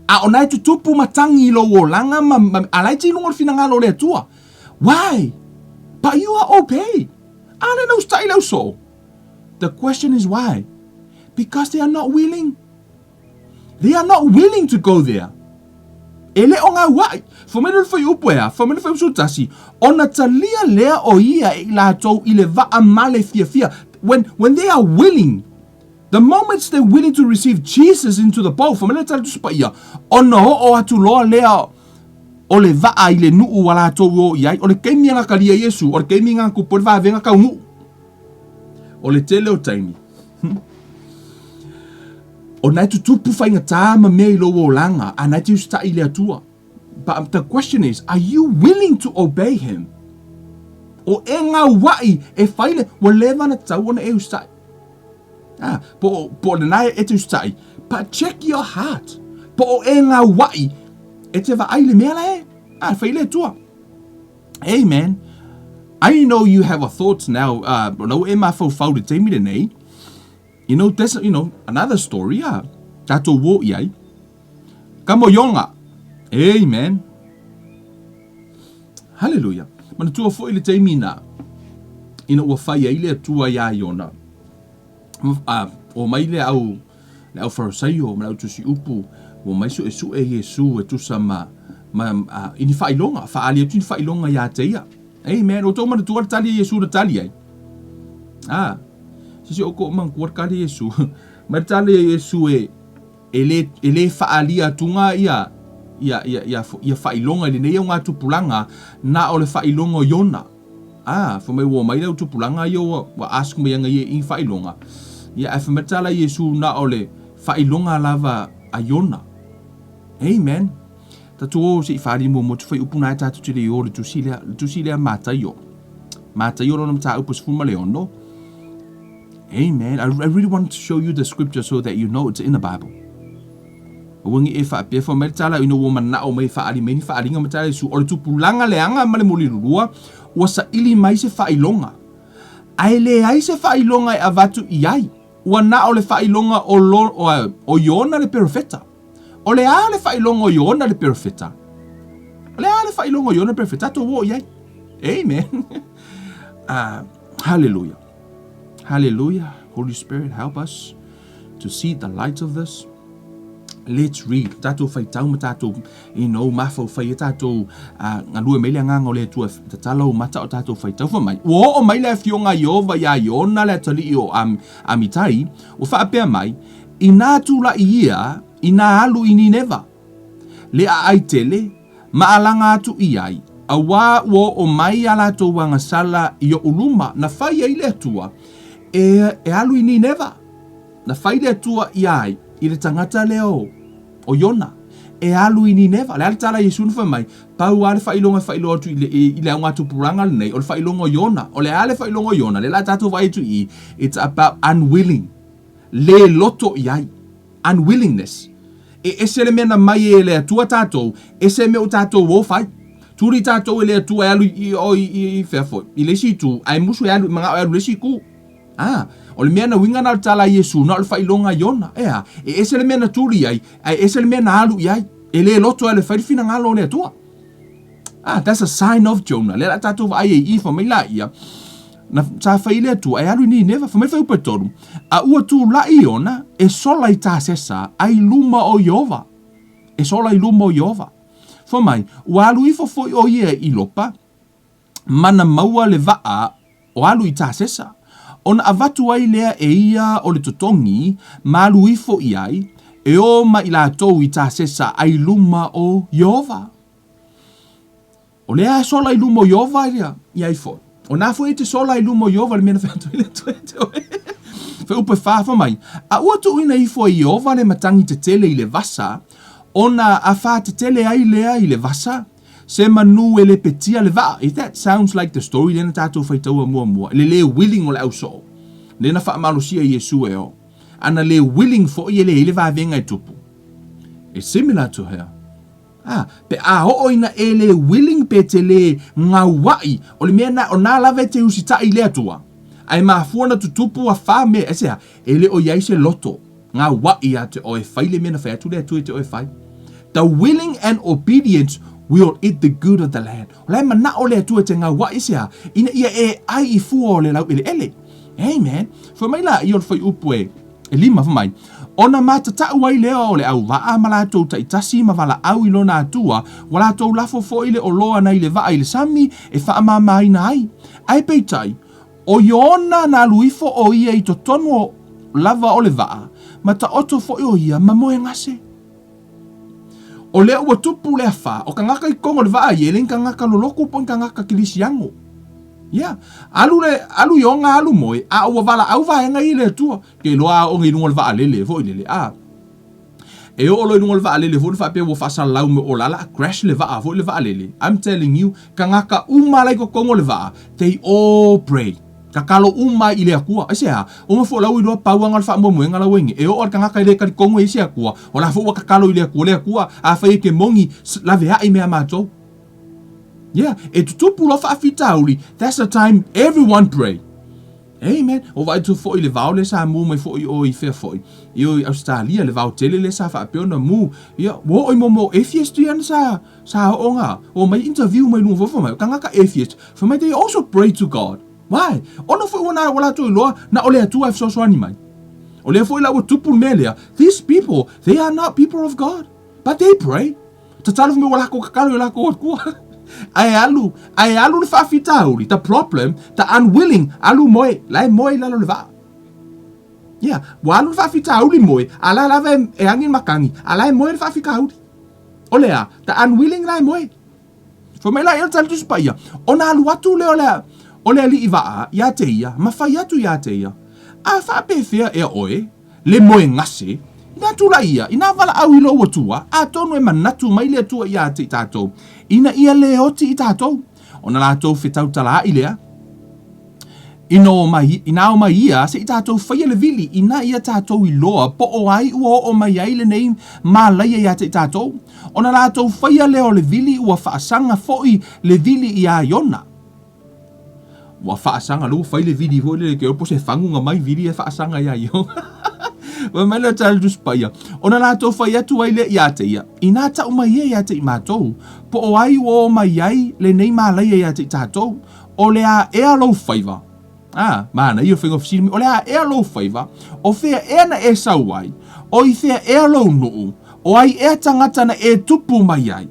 A onai tutupu matangi lo o langa alai tino ngol fina ngalo le tua. Why? But you are okay. Ale no style so. The question is why? Because they are not willing. They are not willing to go there. Ele o ngā wai. Whamena whai upea, whamena whai usutasi. Ona talia lea o ia I la tau I le vaa male fia. When they are willing, the moments they're willing to receive Jesus into the boat, whamena tala tusipa ia, ona ho o atu loa lea o le vaa I le nuu wala tau o iai, o le keimi ngā karia Yesu, o le keimi ngā kupore vaa venga kau nuu. O le tele o taimi. O nai tutupu whainga tāma mea I lo o langa, a nai te usta I le atua. But the question is, are you willing to obey him? O e ngā wai e whaile, wa lewa na tau ona e ustai. Po le nai e te ustai. But check your heart. Po o e ngā wai e te wa aile mea la e. Whaile atua. Amen. I know you have a thoughts now. No e ma fau te teimi le nei. You know, there's, another story, Tato wo iai. Kamo yonga. Amen. Hallelujah. Mana tua fo ile teimi na. Ina ua whai ile tua ia iona. O mai le au farasai o mana tusi upu. O mai su e Yesu e tusa ini whailonga. Whaali atu ini whailonga ia teia. Amen. O tau mana tua tali Yesu na tali ai. Sisi o ko man kuat kali Yesu. Matale Yesu ele faalia tunga ia failonga le nei nga tupulanga na o le failonga yona. Fo mai wo mai le tupulanga yo wa ask me nga I failonga. Ia fa matala Yesu na o le failonga lava ayona. Amen. Tatu si fali mo fai upuna tatu te le yo le tusilia matayo. Matayo no mata upus fuma leono. Amen. I really want to show you the scripture so that you know it's in the Bible. Wangi e fa pe fa metala ino woman na o mai fa ali meni fa alinga metala su o le tupulanga leanga male muli lua o sa ili mai se fa ilonga. Ai le ai se fa ilonga e avatu iai. Wa na o le fa ilonga o yona le perfetta. O le a le fa ilonga o yona le perfetta. O le a le fa ilonga o yona le perfetta to wo iai. Amen. Hallelujah. Hallelujah. Holy Spirit, help us to see the light of this. Let's read. Tato fai tauma tato, mafo fai tato, ngalue meile nganga le tua tatalo mata o tato fai tau fa mai. O mai le fionga Yehova ya yona le tali o amitai, o fa apea mai, ina tu la ia, ina alu ini neva. Le a aitele, maalanga atu iai, awa o mai ala to wanga sala I uluma, na fai ai le tua, e alu ini neva. Na fai le tua iai, I le tangata leo, o yona. E alu ini neva. Le altala Yesu nfa mai, pau ale failonga tu I le anga tu puranga nei, o le failonga yona. O le ale failonga yona, le la tatu vai tu I, it's about unwilling. Le loto iai. Unwillingness. E ese le mena mai e le tua tatou, ese me o tatou wo fai. Turi tatou e le tua alu I fefo. I le si tu, ai musu e alu, mga alu le si ku. O le mea na winga na tala Yesu na o le whailonga iona. E ese le mea na turi ai, ese le mea na alu iai. E le loto e le whairifina ngalo le atua. That's a sign of Jonah. Le la tatou ai e ifa mai la ia. Na sa whaile atua, e alu ni neva, whamai whai upatoru. A ua tu la iona, e sola I ta sesa, ai luma o Yehova. E sola I luma o Yehova. Whamai, ua alu ifo foi o ia I lopa, mana maua le vaa, o alu I ta sesa. Ona avatu ai lea e ia o le totongi, malu ifo I ai, e o ma I la tou I ta sesa ai luma o Yehova. O lea sola I luma o Yehova I ai fo. O na fo e te sola I luma o Yehova le mena whantu I le tuete oe. Whe upe whafa mai. A ua tu ina ifo I Yehova le matangi te tele I le vasa, ona a wha te tele ai lea I le vasa, se manu e le petia le vaa. If that sounds like the story, lena tātou whaitaua mua. Le willing o le au so. Lena wha amalosia Yesu e o. Ana le willing fo I le vaa venga I tupu. It's similar to her. Pe a ho ina e le willing pe te le ngā wai. O le mea o nā lave te usita I le atua. Ai maa fuana tutupu a wha me. E le o iai se loto. Ngā wai a te oe whai le mea na whai atu le atu e te oe whai. The willing and obedience will eat the good of the land. Lai mana o le atua te ngā wa isia, ina ia e ai I fua o le lau ele ele. Amen. Whamai la i o whai upu e lima whamai. Ona matata wai leo o le au waa ma lātou ta itasi ma wala au I lona atua, wa lātou lafo fo ile o loa nei le waa I le sami e wha ama mai na ai. Ai peitai, o iona na luifo o ia I to tono lava o le waa, ma ta oto fo o ia ma moe ngase. O lea ua tupu lea wha, o ka ngaka I kongo le waa I ka ngaka loloko po ka ngaka kilisiango. Yeah, alu yonga alu moe, a ua wala au vaenga I le tua, ke loa o ngi nungol waa lele, fo lele, E o lo nungol waa lele, fo le wha pe ua whasa lau me o lala, crash le waa, fo le waa lele. I'm telling you, ka ngaka umalai ko kongo le waa, they all pray. Ka kalo uma I le akua, asea, o ma fo lau I loa pauanga le wha mua muenga la wengi, e o ka ngaka I le kari kongo I se akua, o la fo waka kalo I le akua, a whai ke mongi, la vea I mea mātou. Yeah, e tutupu lo whaafitauri, that's the time everyone pray. Amen. O vai tu fo I le vau le sa mu mai fo I o I whea fo I o Australia le vau tele le sa whaapeona mu. Ia, wo oi momo atheist ian sa onga. O mai interview mai lunga fo mai, ka ngaka atheist. For mai they also pray to God. Why? Ono fo wana wala tu loa na ole atua so so mai. Ole fo I la tupu melea. These people, they are not people of God, but they pray. Tatalu me wala ko kakalo la ko kua. Ai alu le whaafitauri. The problem, the unwilling, alu moe, lai moe lalo le vaa. Yeah, wa alu le whaafitauri moe, ala lave e angin makangi, ala moe le whaafitauri. Olea, the unwilling lai moe. For me la el tal tus paia. Ona alu atu le olea li I vaa, ia te ia, ma whai atu ia te ia. A whaape fea e oe, le moe ngase, ina tula ia, ina wala au I lo watua, a tonu e manatu mai le tua ia te tātou. Ina ia le oti I tātou. Ona lātou whetau tala I lea. Ina o mai ia, se I tātou whaia le vili, ina ia tātou I loa, po o ai ua o mai ai le nei, mā laia ia te tātou. Ona lātou whaia leo le vili, ua whaasanga foi le vili I a iona. Ua whaasanga lua whai le vili, vo le ke opo se whangunga mai vili e whaasanga ia iona. Wa mai la tal dus paia. Ona la to fa ya tu ai le ya te ia. Ina ta uma ia ya te matou. Po o ai o mai ai le nei mala ia te tatou. O le a e alo faiva. Mana io fengo fisi o le a e alo faiva. O fea e na e sauai. O I fea e alo no. O ai e tangata na e tupu mai ai.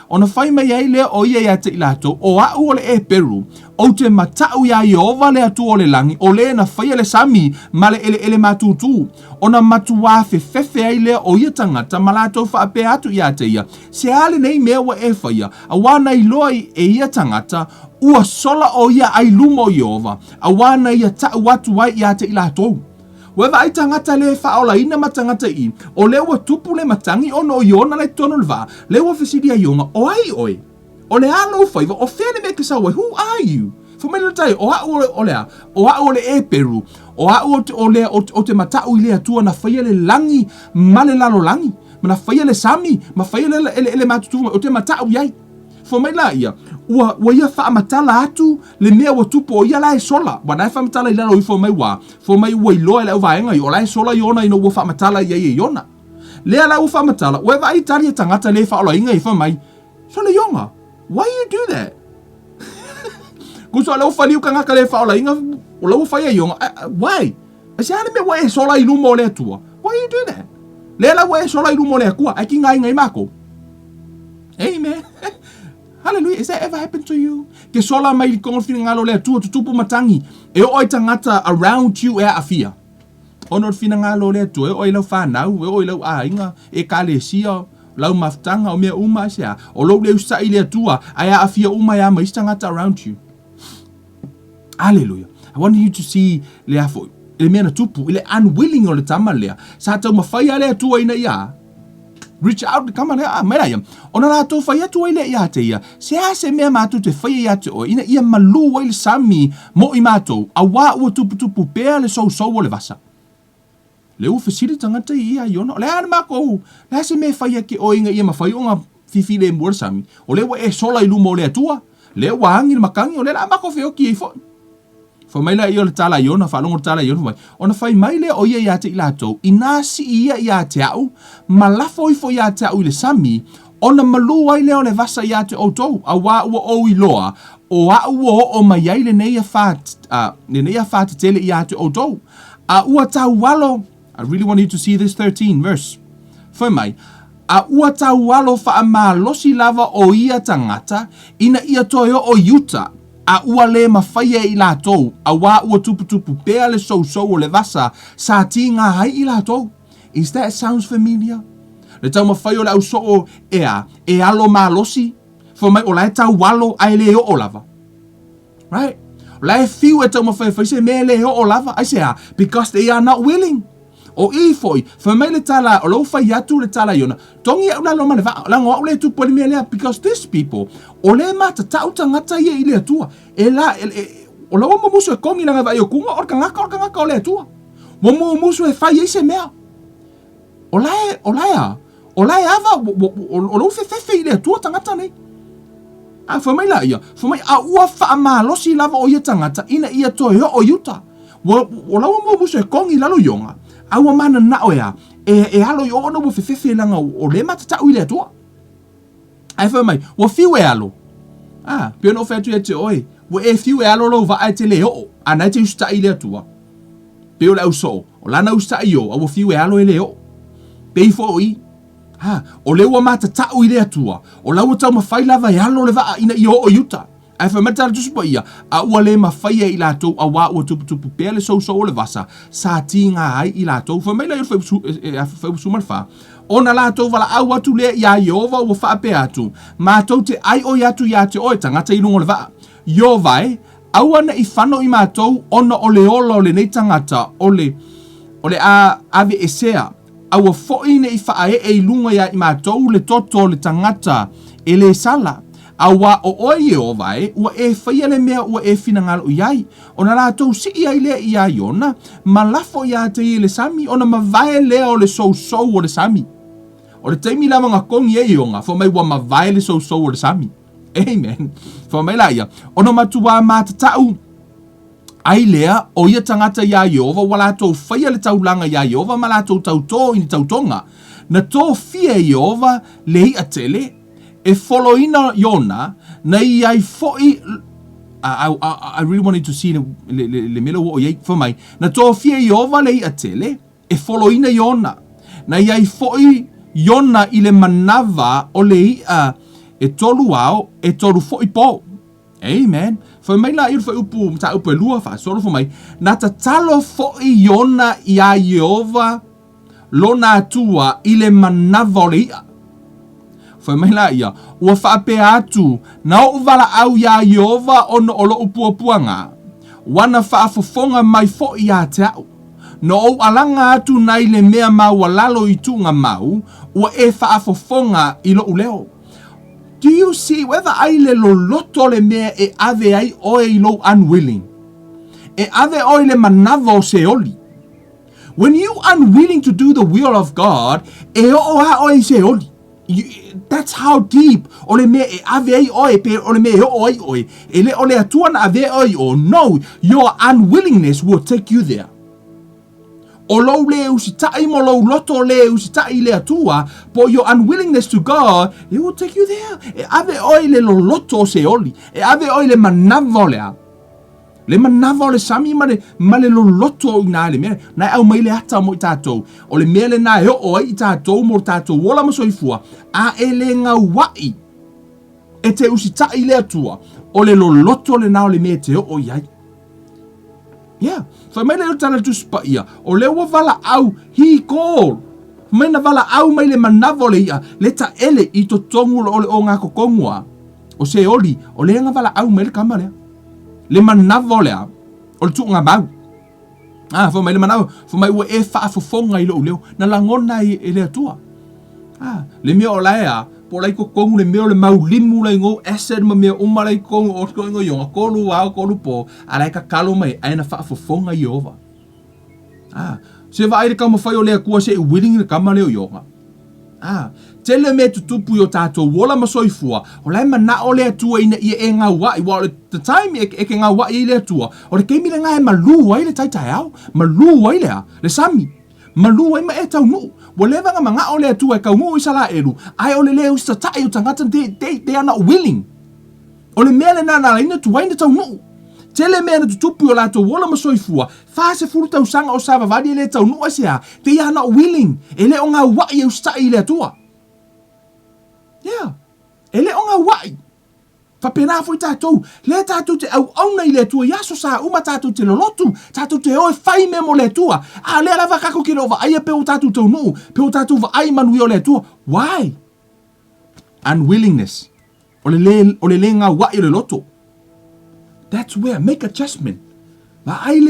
Ona whai mai ai lea o ia ia te ilato, o au o le e peru, o te matau ia I ova le atu o le langi, o le na whaia le sami, ma le ele matutu. Ona matua fefe ai lea o ia tangata, ma lato whaape atu ia te ia. Se ale nei mea wa e whaia, a wana I loa e ia tangata, ua sola o ia ai lumo I ova, a wana ia tau atu ai ia te ilato. Wewa ai tangata le whaola ina matangata I, o lewa tupu le matangi ono o iona le tono le vaa, lewa whesidia ionga, o ai oi. O le alo whaiva, o whene me kisawa, who are you? Fumene tai, o a o le e peru, o a o te matau I lea tua na whaia le langi, ma le lalo langi, ma na whaia le sami, ma whaia le matutu, o te matau iai. Fumene la ia, ua ia whaamatala atu le mea wa tupu o ia lai sola. Wana e whaamatala I lalo I fo mai wa. Fo mai ua I loa I lau vaenga I o lai sola iona ino ua whaamatala I ai iona. Lea lau whaamatala, ua vai tari e tangata le whaola inga I fo mai. So le ionga, why you do that? Kuso lau whaliu ka ngaka le whaola inga, o lau whaia ionga, why? Ase hane me wa e sola I lumo le atua. Why you do that? Lea lau wa e sola I lumo le akua, ai ki ngai ngai mako. Amen. Hallelujah. Has that ever happened to you? Ke sola mai kongo fina ngalo lea tua tutupu matangi. E oi tangata around you e afia. Ono fina ngalo lea tua. E oi lau whanau. E oi lau inga. E kale sia. Lau maftanga o mea uma sea. O lau leu sa I lea tua. Ai a afia uma ya mais tangata around you. Hallelujah. I want you to see lea fo. Ele mea na tupu. Ele unwilling o le tama lea. Sa tau mawhaia lea tua ina ia. Reach out, kama lea, mera ia. Ona la tau whai atu ai le ia te ia. Se a se mea mātou te whai ia te o. Ina ia malu wai le sami mo I mātou. A wā ua tupu pēr le sou o le vasa. Le u whesiri tangata I ia iona. Le ana mako. Le se mea whai ake o inga ia mawhai o ngā whiwhi le mua le sami. O le wa e sola I lumo le atua. Le wa hangi le makangi o le la mako whioki I fo. Whamaila i o le tala iona, whalongo le tala iona mai. Ona whai mai le o ia te i lātou, i nāsi ia te au, malafo i fo ia te au i le sami, ona malu ai leo le vasa ia te outou, a wā ua o i loa, o a ua o mai ai le neia whāt tele ia te outou. A ua tau walo, I really want you to see this 13 verse. Whai mai, a ua tau walo wha ma losi lava o ia tangata, ina ia toio o yuta, a ua le mawhaia i lātou, a wā ua tupu pēa le so o le vasa, sa ti ngā hai i lātou. Is that sounds familiar? Le tau mawhai o le au so e alo ma losi, for mai o lai tau walo ai le o lava. Right? Lai fiu e tau mawhai se me le o lava, I say because they are not willing. O i foi, for mai le tala, o lo whai atu le tala iona, tongi au la loma le vaa, la ngā le tupu le mea lea, because these people, o le mata tau tangata ia i le atua, o la wama musu e kongi langa vai o kunga, orka ngaka o le atua. Wama musu e whai eise mea. O lai ava, o lo fefe i le atua tangata nei. A whamai la ia, whamai a ua wha maa losi lava o ia tangata, ina ia toi o yuta. O la wama musu e kongi lalo yonga, aua mana na oea, e alo i ono wo fefe langa o le mata tau i le atua. Ai whamai, wa fiu e alo. Pio no whetu e te oe, wa e fiu e alo lo va ai te le o, anai te usta i le atua. Pio le au so, o lana usta i o, a wa fiu e alo e le o. Pei fo i, o le ua mata tau i le atua, o lau tau mawhai lava e alo le va ina i o yuta. Ai whamai tala tusipa ia, a ua le mawhai i lātou, a wā ua tupu pēa le so o le vasa, sa ti ngā ai i lātou, whamai la i whaipusu marwha. Ona lātou wala au atu lea ia Iova ua whaape atu, mātou te ai o atu ia te oe tangata i lungo le vaa. Iovai, au ana i whano i mātou, ona o le ola o le nei tangata, o le ave esea, aua foine i whaae e lunga ia i mātou le toto le tangata e le sala. Awa o oi o vai, ua e whaia le mea ua e whinangalo iai. Ona rātou si ia i lea ia iona, ma lafo ia te i le sami, ona ma vae lea o le sou o le sami. O le teimi lama ngā kongi e ionga, fo mai ua ma vae le sou o le sami. Amen. Fo mai la ia, ona matua mātatau, ai lea o ia tangata ia Iova, wa lātou whaia le taulanga ia Iova, ma lātou tautō i ni tautonga. Na tō fia Iova le i atele, e foloina yona na iai foi I really wanted to see le melo o iai for mai na to fie Iova le atele e foloina yona na iai foi yona i le manava o le e tolu ao e tolu foi po. Amen. For mai la foi upu ta upu lua fa solo for mai na ta talo foi yona ia Iova lona tua i le manava o le ia. Foi mai la ia, ua whaape atu, na o wala au ia Iova ono olo upuapuanga. Wana whaafofonga mai fo ia te au. No o alanga atu nai le mea mau alalo i tunga mau, ua e whaafofonga i lo uleo. Do you see whether ai le lo loto le mea e ave ai oe i lo unwilling? E ave oe le manavo se oli. When you unwilling to do the will of God, e o a oe se oli. That's how deep ole me ave oi pe ole me oi oi ele ole atua na ave oi o no your unwillingness will take you there. O lo le usitai mo lo loto le usitai le atua po your unwillingness to God it will take you there. E ave oi le lo loto se oli e ave oi le manavo le manavo le sami male lo loto ina le me na au mai le ata mo tatou o le mele na e o i tatou mo tatou wola mo soifua a ele nga wai e te usitai le atua o le lo loto le na o le me te o iai. Yeah, fa mai le tala tu spa ia o le wa vala au he call mai na vala au mai le manavo le ia le ta ele i to tongu o le o nga kokongua o se oli o le nga vala au mai le kamale le manavo lea o le tuunga mau. Fo mai le manavo, fo mai ua e whaafofonga i lo uleo, na langona i le atua. Le mea o laea, po lai ko kongu le mea o le mau limu lai ngō acid ma mea uma lai kongu o tko ingo yonga, kolu wao, kolu po, a lai ka kalo mai, aina whaafofonga i ova. Se wa aire kama whai o lea kua se i willing le kama leo yonga. Tele me tutupu o tātou wola masoifua, o lai mana o le atua ina ia e ngā wai, wa o le time e ke ngā wai i le atua, o le keimi le ngā e malu ai le taitai au, malu ai lea, le sami, malu ai ma e tau nuu, wa le vanga manga o le atua e kau ngu i sala eru, ai o le leo sta tai o tangata, they are not willing, o le mea le nana ina tuwaina tau nuu, tele mea na tutupu o lātou wola masoifua, whase furu tau sanga o sawa vadi e le tau nuu asea, they are not willing, e le o ngā wai e ustai i le atua. Yeah. Ele o ngā wai. Whapena fo i tātou. Le tātou te au auna i le tua. Iaso sa uma tātou te lolotu. Tātou te oe whai me mo le tua. A le ala wakako ki rowa aia pe o tātou tau nuu. Pe o tātou wa ai manui o le tua. Why? Unwillingness. O le ngā wai o le loto. That's where make adjustment. Wa ai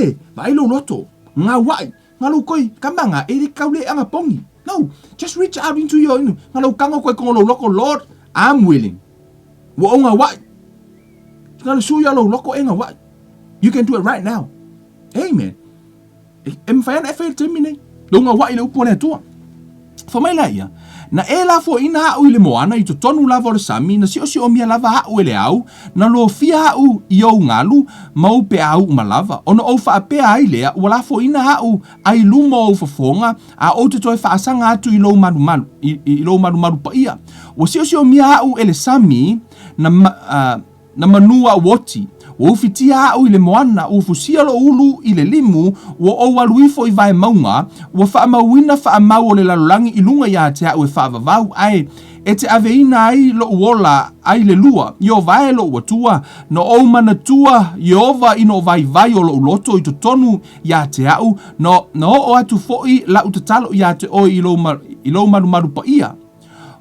lo loto. Ngā wai. Ngā lo koi kamanga e le kaule anga pongi. No, just reach out into your ngalo kango koe kongo loko, Lord, I'm willing. Wa onga wai. Ngalo suya lo loko enga wai. You can do it right now. Amen. Em whaiana e whaia te mine. Lo ngā wai le upo le tua. Whamai la ia. Na e la fo ina hau i le moana i to tonu lava o le sami, na si o si o mia lava hau e le au, na lo fia hau i au ngalu, mau pe au ma lava. Ono au wha apea ai lea, ua la fo ina hau ai lumo au fafonga, a o te toi wha asanga atu i lo maru maru pa ia. Ua si o mia hau e le sami, na manua woti, ua ufitia au i le moana, ua fusia lo ulu i le limu, ua o waluifo i vai maunga, ua wha amauina wha amau o le lalolangi i lunga ia te au e wha avavau, ai, e te aveina ai lo uola ai le lua, i o vai lo uatua, no o mana tua, i ova ino vai o lo uloto i to tonu ia te au, no o atu foi la utatalo ia te oi i lo maru pa ia.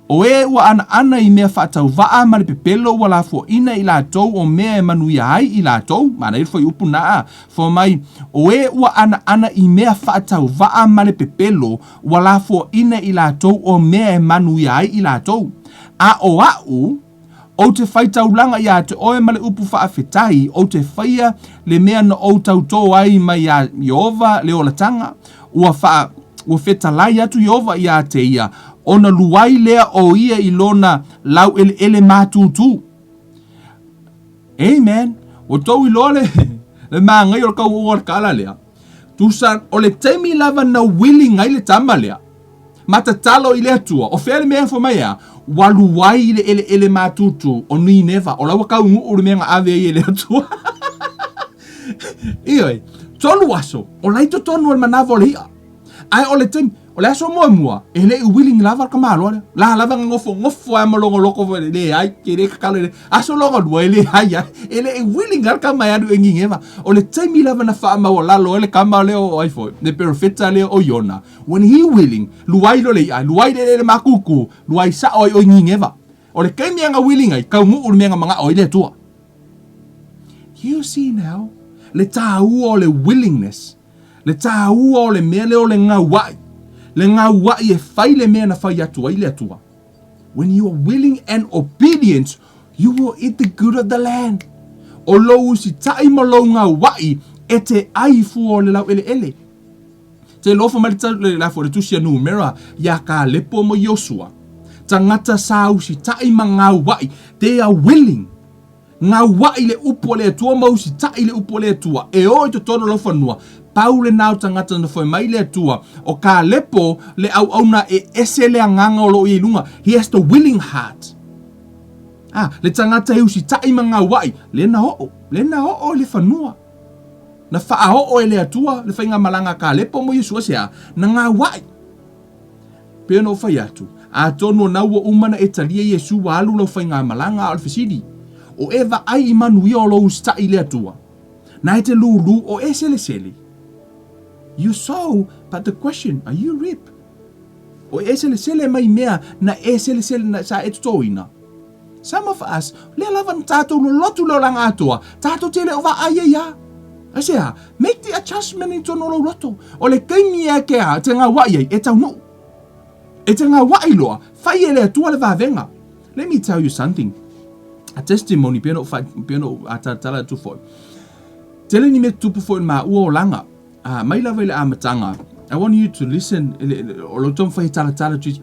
O e ua ana i mea whaatau waa ma le pepelo ua la fo ina i la tau o mea e manu ia ai i la tau, mana i fwoi upu naa, fo mai, o e ua ana i mea whaatau waa ma le pepelo ua la fo ina i la tau o mea e manu ia ai i la tau. A o au, o te whaitau langa ia te oe ma le upu whaafetai, o te whaia le mea na o tau tō ai mai a Iova le o la tanga, ua whetalai atu Iova ia te ia, ona luai lea o ia i lona lau ele mātūtū. Amen. O tau i lole, le māngai o kau o kala lea. Tusan, o le teimi lava na willing ai le tama lea. Matatalo i lea tua, o whele mea fo mai a, waluai i le ele mātūtū, o nui neva, o lawa kau ngu uru mea ngā ave i lea tua. Ioi, tonu aso, o laito tonu al manavo le ia. Ai o le teimi, o le aso mua, e le willing lava ka malo le. La lava ngofo ai malongo loko le ai ke le kakalo le. Aso longo lua le ai ai. E le willing al ka mai adu engingeva. O le taimi lava na fa ma wala lo le kama le o ai foi. Le perfecta le o Yona. When he willing, luai lo le ai, luai le makuku, luai sa o engingeva. O le kaimi anga willing ai, ka ngu menga manga o le tua. You see now, le tāu o le willingness. Le tāu o le mele o le ngawai. Le ngā wai e whai le mea na whai atua i le atua. When you are willing and obedient, you will eat the good of the land. O lou si tai ma lou ngā wai e te aifu o le lau ele. Te lofa malita le lafo le tusia numera ya ka lepo mo Yosua. Tangata sau si tai ma ngā wai. They are willing. Ngā wai le upo le atua mau si tai le upo le atua. E oi to tono lofa nua. Pau le nau tangata na foi mai le atua o ka lepo le au na e ese le anganga o lo i lunga. He has the willing heart. Le tangata hiu si tai manga wai. Le na o le whanua. Na wha o e le atua le whainga malanga ka lepo mo Yesua sea na ngā wai. Pea no whai atu. A tono nau o umana e talia Yesu wa alu lau whainga malanga o le whisidi. O eva ai imanu i o lo ustai le atua. Na e te lulu o e sele. You sow, but the question, are you reap? O e sele mai mea na e sele na sa e tutoina. Some of us, le lavan tātou lo lotu lo langa atoa, tātou te le ova aia ia. Asea, make the adjustment into no lo loto. O le kaimi e ke a, te ngā wai e tau no. E te ngā wai loa, whai e le atua le vāvenga. Let me tell you something. A testimony, piano atatala tu foi. Tele ni me tupu foi ma ua o langa. Mai lava ile amatanga, I want you to listen. O lo tom fai tala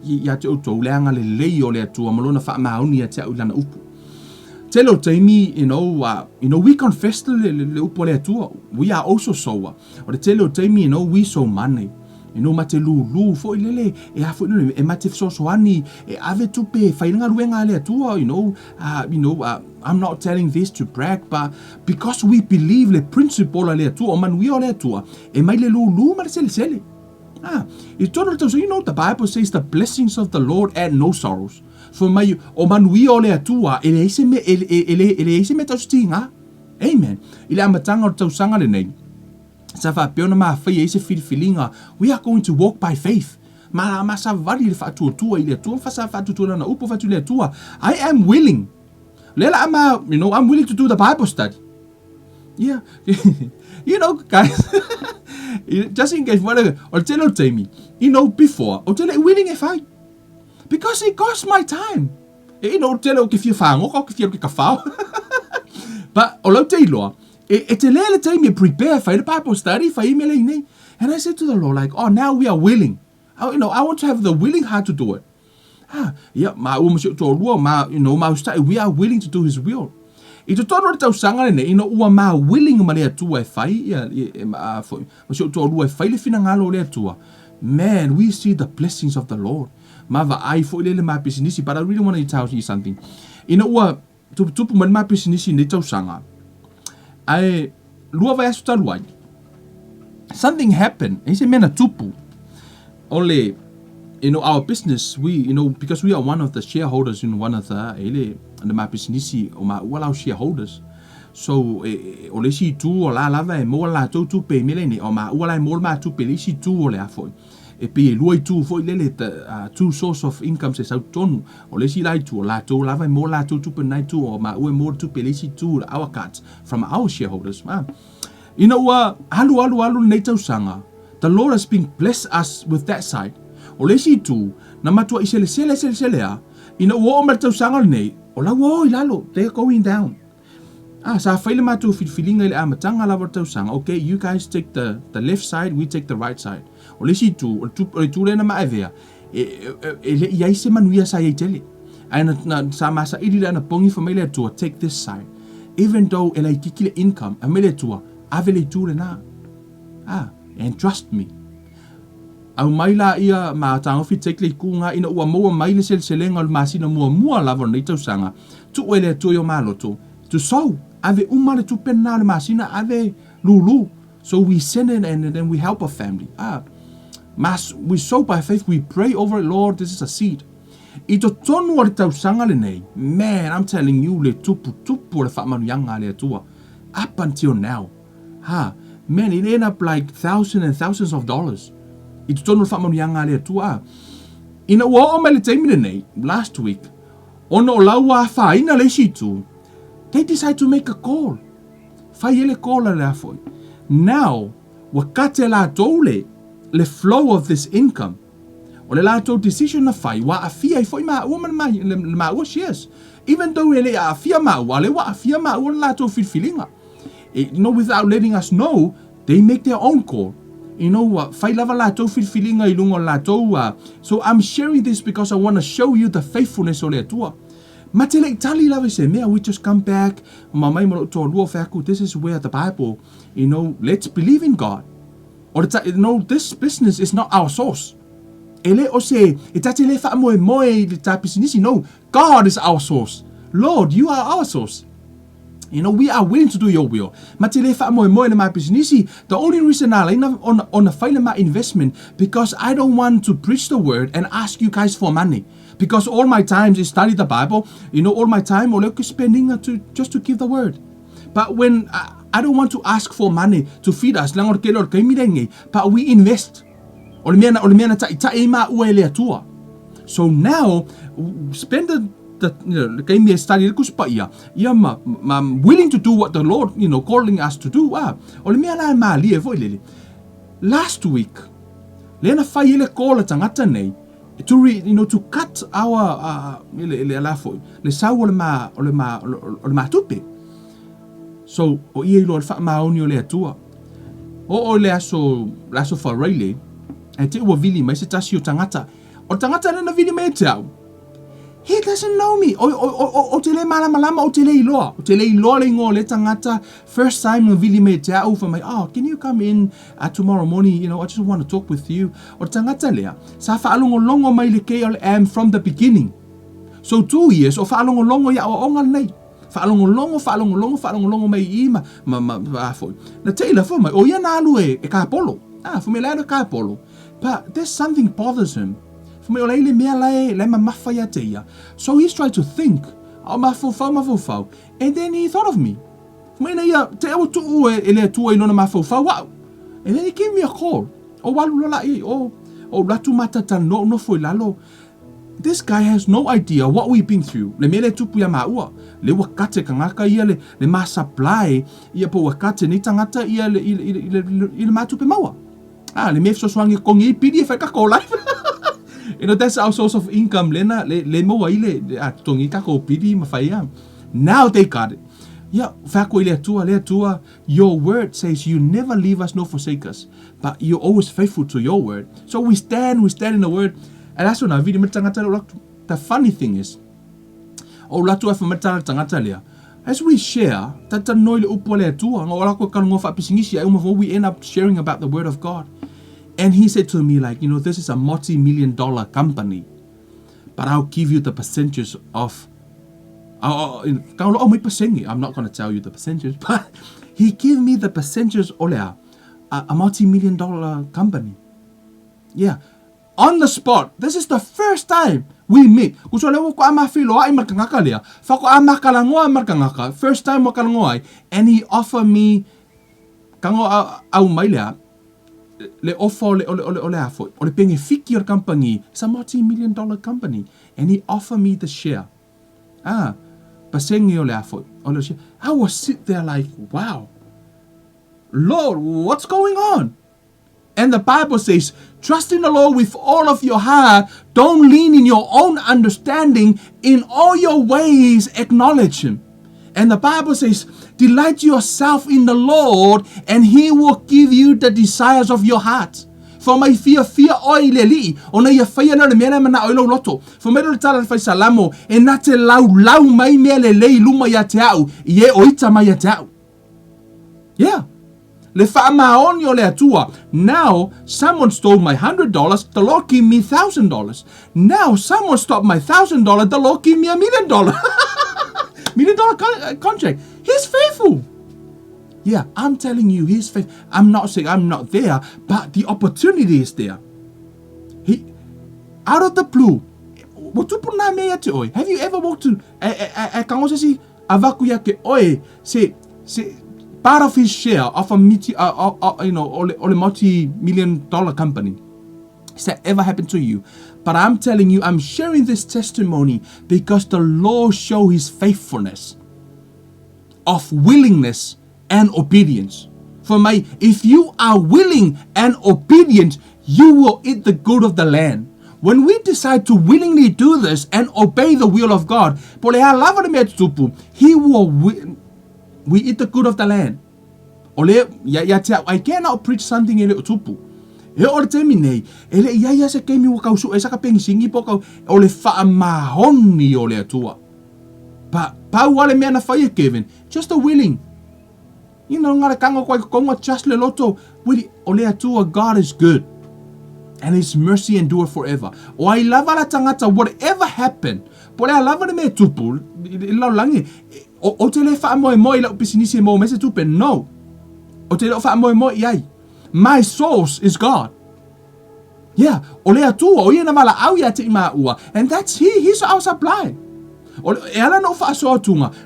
ya te auto leanga le lei o le atua malona fa mauni te ulana upu. Tell Jamie, we confess le upo le atua. We are also sower. Or tell Jamie, we sow money. Mate lu fo ilele e afo no e mate so ani e ave tupe fa inga ruenga le atua, I'm not telling this to brag, but because we believe le principle le atua o man we le atua e mai le lu ma sele. It's total so the Bible says the blessings of the Lord add no sorrows. For mai o man we le atua ele ise me taustinga. Amen. Ile amatanga o tausanga le nei. We are going to walk by faith. I am willing. I'm willing to do the Bible study. Yeah. Guys, just in case, or tell Jamie, before, or tell willing if I, because it costs my time. Tell if you found, or if you're but, or tell it's a little time you prepare for the Bible study for email. And I said to the Lord, like, oh, now we are willing. I want to have the willing heart to do it. Yeah, we are willing to do His will. It's a total sanga, willing man, we see the blessings of the Lord. But I really want to tell you something. Something happened. He said, "Mena tupu." Only, our business. We, because we are one of the shareholders in one of the my business or my our shareholders. So, ole si tu ola lava e mo la tu pe mileni o ma ola mo ma tu pe si tu ole afo. E pe lui tu fo lele two source of income se sau tonu o le si lai tu la tu lava mo la tu pe nai tu o ma o mo tu pe le si tu our cuts from our shareholders. Alu nei tau sanga. The Lord has been blessed us with that side. O le si tu na matua isele a o ma tau sanga nei o la wo ilalo they're going down. Sa faile matu filinga ile amatanga la tau sanga. Okay, you guys take the left side, we take the right side. O le si tu le na maevea ele ia se manuia sa ia tele ana sa masa ili na pongi family to take this side, even though ele kikile income amele tua avele tu le na and trust me au maila ia ma tanga fi take le kunga ina ua mo maile selenga ma sina mua lava nei tau sanga tu ele tu yo maloto to sow ave umale tu penna le masina ave lulu, so we send it and then we help a family. Mas we sow by faith, we pray over it, Lord, this is a seed. Ito tonu o le tausanga le nei. Man, I'm telling you, le tupu le whamanuianga le atua. Up until now. Man, it ended up like thousands and thousands of dollars. Ito tonu le whamanuianga le atua. Ina ua o me le teimi le nei, last week. Ono o laua whaina le situ. They decide to make a call. Whai ele call le afoi. Now, wakate la tole, le flow of this income. O le lato decision na fai wa afia I foi ma woman mai le ma o shares. Even though ele afia ma wa le wa afia ma o lato filinga. Without letting us know, they make their own call. Fai lava lato filinga I lungo lato. So I'm sharing this because I want to show you the faithfulness o le atua. Matele tali lava se mea, we just come back. Mamai mo to lua faku. This is where the Bible, let's believe in God. Or this business is not our source. Ele o se itatele fa moe le tapisinisi. No, God is our source. Lord, you are our source. We are willing to do your will. Matele fa moe le my business. The only reason I on a faile my investment because I don't want to preach the word and ask you guys for money. Because all my time is study the Bible. All my time or spending just to give the word. But when I don't want to ask for money to feed us, but we invest. So now, spend the study. I'm willing to do what the Lord, calling us to do. Last week, to cut our so o ia Lord fa maoni o le atua o le aso fa raile e te ua vili mai se tasi o tangata. O tangata rena vili mai te au. He doesn't know me. O te le malama o te le iloa. O te le iloa le ngō le tangata. First time o vili me te au for my, can you come in tomorrow morning? You know, I just want to talk with you. O tangata lea. Sa whaalongolongo mai le KLM from the beginning. So 2 years o whaalongolongo ia o onga nei. Whaalongolongo mai I ma foi. Na teila fo mai, o ia na alu e ka polo. For me lea ka polo. But there's something bothers him. For me o leile mea le mamafa ia te ia. So he's trying to think. O mafofau. And then he thought of me. For me na ia, te awa tuu e lea tua I lona mafofau. Wow. And then he gave me a call. O walu lola I, o ratu matata no foi lalo. This guy has no idea what we've been through. Le mele tupu ia maua. Le wakate kangaka ia le ma supply ia po wakate ni tangata ia le matupe maua. Le me fsoswangi kongi I pidi e whaikako life. You know, that's our source of income. Lena, le moa I le tongi kako pidi ma whaia. Now they got it. Yeah, whako I le tua. Your word says you never leave us nor forsake us. But you're always faithful to your word. So we stand in the word. And that's when I video tangata. The funny thing is, latu tangata lea. As we share, tata noi le upo le tua, ngolako kanongo fa pisingisi ai we end up sharing about the word of God. And he said to me like, you know, this is a multi-million-dollar company, but I'll give you the percentages of. I'm not going to tell you the percentages, but he gave me the percentages olea, a multi-million-dollar company. Yeah. On the spot. This is the first time we meet. Kusole ko ama filo ai markangaka lea. Fako ama kalangoa markangaka. First time mo kalangoa. And he offered me kango au mai lea. Le offer le afo. O le penge fiki or company. It's a multi-million-dollar company. And he offered me the share. Pasengi o le afo. I was sit there like, wow. Lord, what's going on? And the Bible says, trust in the Lord with all of your heart. Don't lean in your own understanding. In all your ways, acknowledge Him. And the Bible says, delight yourself in the Lord, and He will give you the desires of your heart. For my fear oi le li, o na ia whaia na le mea mana o ilo loto. For me le tala whai salamo, e na te lau mai mea le lei luma ia te au, I e oita mai ia te au. Yeah. Le whaamaoni o le atua. Now, someone stole my $100, the Lord gave me $1,000. Now, someone stole my $1,000, the Lord gave me $1 million. $1 million contract. He's faithful. Yeah, I'm telling you, He's faithful. I'm not saying I'm not there, but the opportunity is there. He, out of the blue, have you ever walked to avakuya ke oe se part of his share of a multi-million-dollar company? Has that ever happened to you? But I'm telling you, I'm sharing this testimony because the Lord showed His faithfulness of willingness and obedience. If you are willing and obedient, you will eat the good of the land. When we decide to willingly do this and obey the will of God, He will we eat the good of the land. I cannot preach something in tupu. E ore te minei, ele ia se kemi o kausu e saka pengi singi poko o le whaamahoni o le atua. Pau wale mea na whaia Kevin, just a willing. You know, ngara kango koe konga just le loto, wili o le atua, God is good. And His mercy endure forever. O ai lava la tangata, whatever happened, po le lava le mea tupu, lau langi, o te le whaamoe la upisinisi mo mese tupe, no. O te le whaamoe iai. My source is God. Yeah, o le atua, o ia na wala au ia te ima ua, and that's He's our supply.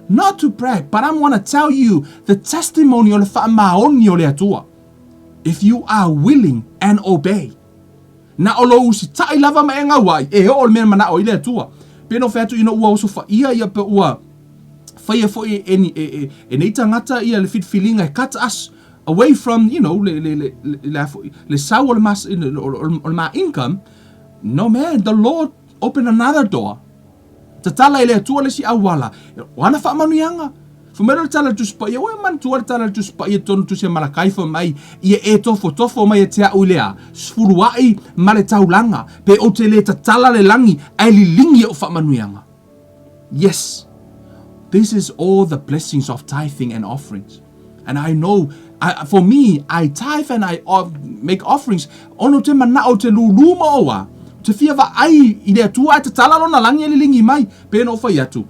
Not to brag, but I want to tell you the testimony o le whaamaoni o le atua. If you are willing and obey. Na o lo usi tai lava ma enga wai, e o le mena mana o le atua. Peno featu ina ua oso ia pe ua. Whaia fo e nei tangata ia le fitfilinga e kata us away from, you know, le sau o le ma income. No man, the Lord opened another door. Tatala ele atua le si awala. Wana whaamanuianga. Whamera tala tu spa ia, oe man tuar tala tu spa ia tonu tu se malakai fa mai, ia e tofo mai e te au lea, sfuruai male taulanga, pe o te le tatala le langi, ai li lingi o whamanuianga. Yes, this is all the blessings of tithing and offerings. And I know, for me, I tithe and I make offerings, ono te mana o te luluma oa, te fia wa ai, i lea tua, te tala lona langi e li lingi mai, pe no whai atu.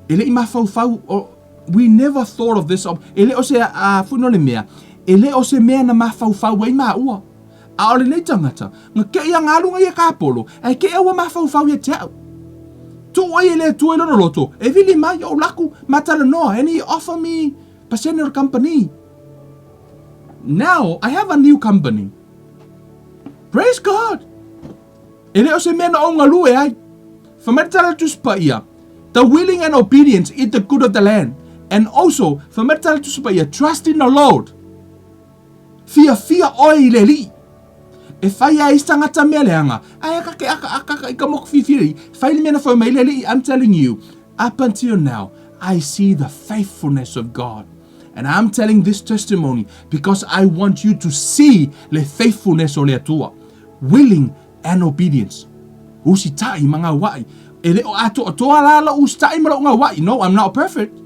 Ele I mawhau, we never thought of this. Ele o se whuno le mea. Ele o se mea na mawhau wai maa ua. A ole nei tangata. Nga ke ia ngalunga ia kāpolo. E ke ewa mawhau ia te au. Tu oi ele tu ilo no loto. E vili mai o laku matala noa. And he offer me passenger company. Now, I have a new company. Praise God. Ele o se mea na o ngalu e ai. Whamatala tu spa ia. The willing and obedience eat the good of the land. And also, whamatala tu spa ia, trust in the Lord. Fia oi le li. E whai a istangata mea leanga. Ai aka ika mok fifiri. Whai li mena whai mai le li. I'm telling you, up until now, I see the faithfulness of God. And I'm telling this testimony because I want you to see le faithfulness o le atua. Willing and obedience. Usitai mga wai. Ele o ato toa lala ustai mara nga wai. No, I'm not perfect.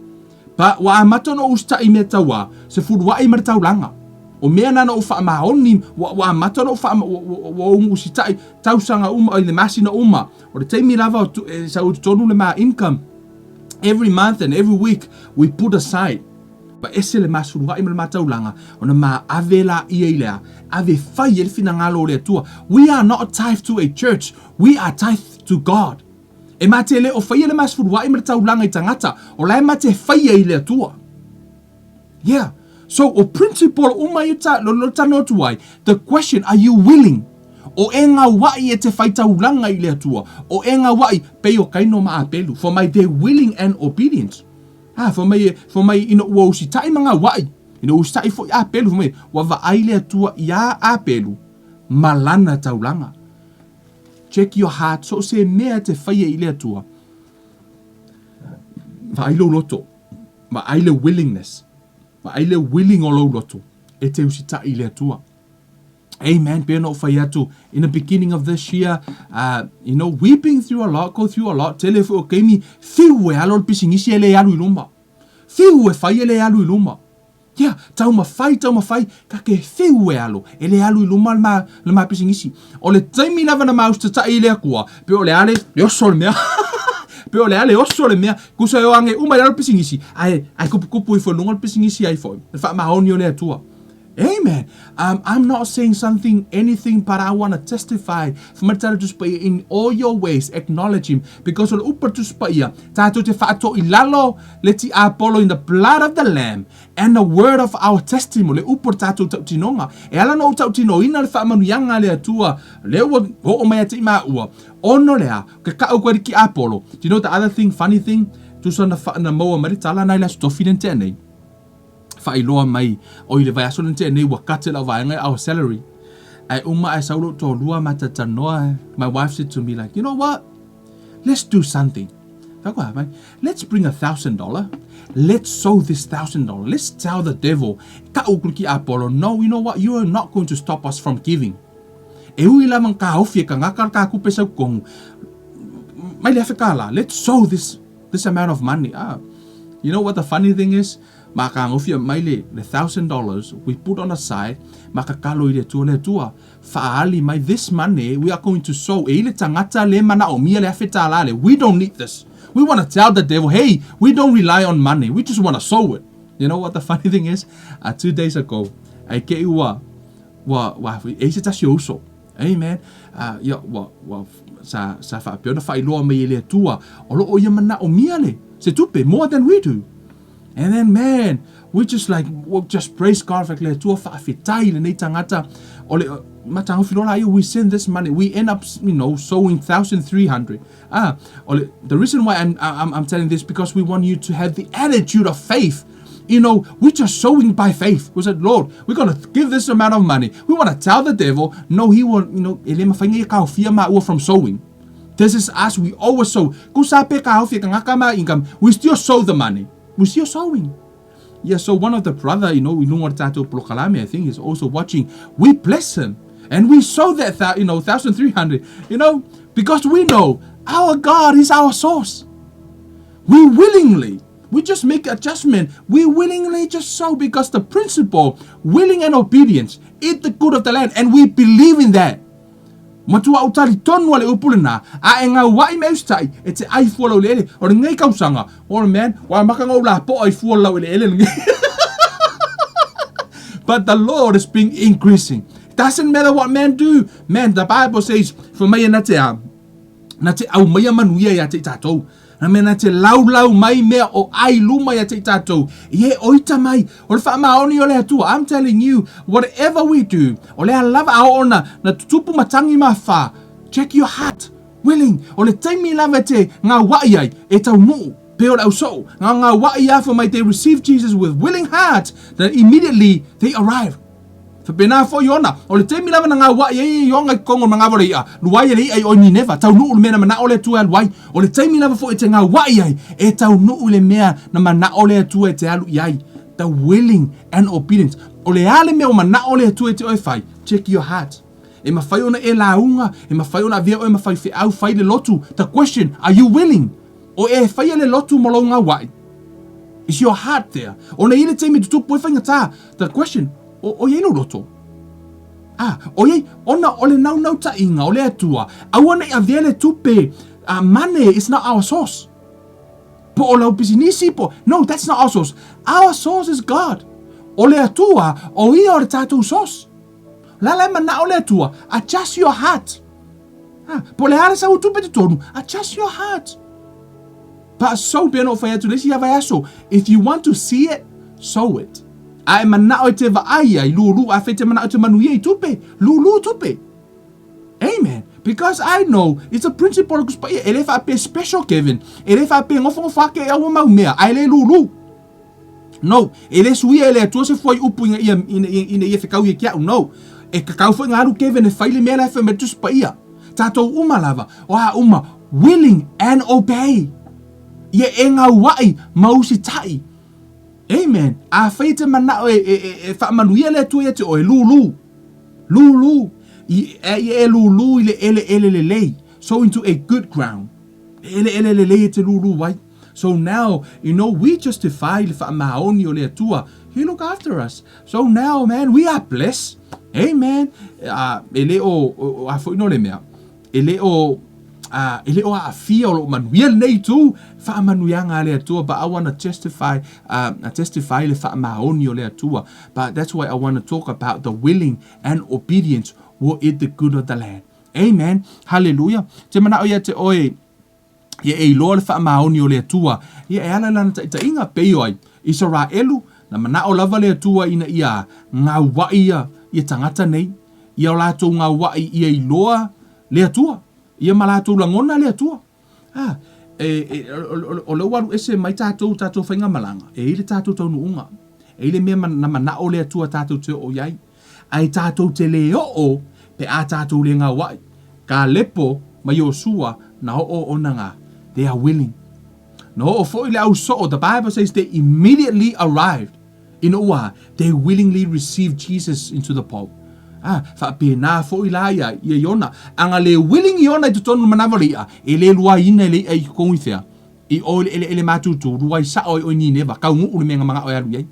But wa amato no ustai me tawa se fu wai mara taulanga. O mea nana o wha mahoni wa amato no wha wa usitai tausanga uma o le masina uma. O le teimi lava sa utonu le ma income. Every month and every week we put aside. But ese le masu wai mara taulanga. Ona ma avela ielea. Ave fai el finangalo le tua. We are not tithed to a church. We are tithed to God. E mate le o whaia le mas furu wai mara taulanga I tangata. O lai mate whaia I le atua. Yeah. So, o principle uma I lo tano tuai. The question, are you willing? O e ngā wai e te whai taulanga I le atua. O e ngā wai pe o kaino maa pelu. For my they willing and obedience. For my ino ua usitai mga wai. Ino usitai fo a pelu. For my wa vai le atua ia a pelu. Malana taulanga. Check your heart. So se mea te whaia I le atua. Va aile loto. Va aile willingness. Va aile willing o lo loto. E te usita I le atua. Amen. Pea no whai atu. In the beginning of this year, we've been through a lot, go through a lot. Tele fu o keimi, fiu e alo pisingisi ele alu I luma. Fiu e whai ele alu I luma. Yeah, tau ma fai, ka ke whiu e alo, e le alu I luma le ma pisingisi. O le taimi lava na maustata I le akua, pe o le ale, le oso le mea. Pe o le ale oso le mea, kusa e o ange uma le alo pisingisi, ai kupu I whanunga le pisingisi ai foi. Le wha mahoni o le atua. Amen. I'm not saying anything, but I want to testify in all your ways, acknowledge him, because on upa tuspaia, tato te fato ilalo, leti apollo in the blood of the Lamb, and the word of our testimony, upa tato tautinonga, e ala no tautino ina le whaamanuianga le atua, lewa ho o mea te ima ua, ono lea, ke ka au ki apollo. Do you know the other thing, funny thing? Tusana na moa maritala nai la stofinen tenei. Whailoa mai o I le vai aso nte nei wakate la vaenga our salary. Ai uma ai saulo to lua matata noa. My wife said to me like, you know what? Let's do something. Let's bring $1,000. Let's sow this $1,000. Let's tell the devil. Ka ukluki Apollo. No, you know what? You are not going to stop us from giving. E ui lamang ka hofie ka ngakar ka kupe sa kongu. Mai le afekala. Let's sow this amount of money. You know what the funny thing is? Maka ngofia maile le $1,000 we put on the side. Maka kalo I le tua. Faali mai this money we are going to sow. E ile tangata le mana o mia le afeta alale. We don't need this. We want to tell the devil, hey, we don't rely on money. We just want to sow it. You know what the funny thing is? 2 days ago, I ke wa e se tasi uso. Amen. Sa fa peona fa iloa mai le tua. Olo o ia mana o mia le. Se tupe more than we do. And then, man, we'll just praise God for le tua fa fitai le nei tangata. Ole matango filona we send this money. We end up, sowing 1,300. The reason why I'm telling this because we want you to have the attitude of faith. We're just sowing by faith. We said, Lord, we're going to give this amount of money. We want to tell the devil, no, he will, elema fainga ka ofia ma ua from sowing. This is us. We always sow. We still sow the money. we see your sowing. Yeah, so one of the brother, we know what Tato Prokalame, I think, is also watching. We bless him. And we sow that, 1,300, because we know our God is our source. We just make adjustment. We willingly just sow because the principle, willing and obedience, eat the good of the land. And we believe in that. Matua utari tonu ale upulena a enga wai meustai e te ai fuala lele o le ngai kausanga o man wa makanga o la po ai fuala lele. But the Lord is being increasing. It doesn't matter what men do. Man, the Bible says for me na te au mai manuia ya te tatou. Na mena te lau mai mea o ai luma ya te tatou. Ie oita mai. O le whaamaoni o le atua. I'm telling you, whatever we do, o le lava a ona, na tutupu matangi mawha, check your heart, willing. O le taimi lava te ngā wai ai, e tau nuu, pe o le au so. Ngā wai afa mai, they receive Jesus with willing hearts, then immediately they arrive. Pena fo yona o le temi lava nga wa ye yonga kongo mga vole ia luai le ai o ni neva tau nu le mena mana ole tu luai o le temi lava fo e nga wa ai e tau nu le mea na mana ole tu e te alu ai the willing and obedience o le ale me o mana ole tu e te oi fai check your heart e ma fai ona e launga e ma fai ona via o e ma fai fe au fai le lotu the question are you willing o e fai le lotu mo lo nga wa is your heart there ona ile temi tu po fai ngata the question o ye no roto. O ye ona ole nau ta inga ole atua. Awana ia vele tupe money is not our source. Po ola business po. No, that's not our source. Our source is God. Ole atua o ia o tatu source. Lala mana ole atua. Adjust your heart. Po le ara sa tupe te tonu. Adjust your heart. Pa so beno fa tu lesi ava so. If you want to see it, sow it. Ai mana o te va ai lulu a fete mana o te manuia I tupe lulu tupe. Amen. Because I know it's a principle kus pa ele fa pe special Kevin. Ele fa pe ngofo fa ke au mau mea ai le lulu. No, ele sui ele tu se foi upu ina ia fikau ia kia no. E kakau foi ngaru Kevin e faile mea la fa me tus pa ia. Tato uma lava. Wa uma willing and obey. Ia enga wai mausi tai. Amen. A feite mana e fa manuia le tu te o lulu. Lulu. E lulu le. So into a good ground. Le te lulu wai. So now, we justify le fa maoni o le tua. He look after us. So now, man, we are blessed. Amen. Ele o a foi no le mea. Ele o a fia o manuia nei tu fa manuia nga le tua, but I want to testify le fa maoni o le tua. But that's why I want to talk about the willing and obedience will eat the good of the land. Amen. Hallelujah. Te mana o ia te oe ia e loa le fa maoni o le tua. Ia e ala lana ta inga peo ai Israelu na mana o lava le tua ina ia ngā wai ia tangata nei. Ia o lato ngā wai ia I loa le tua. Ia malato langona le atua. O le waru ese mai tātou whainga malanga. E ile tātou tau nuunga. E ile mea na mana o le atua tātou te o iai. Ai tātou te le o pe a tātou le ngā wai. Ka lepo mai o sua na o onanga. They are willing. No o fo ile au so, the Bible says they immediately arrived. In ua, they willingly received Jesus into the pool. Fa pena fo ila ia iona anga le willing iona I tonu manavalia ele lua ina le ai konifea I o ele matutu lua sa o ni neva ka ngu le menga manga o ya lui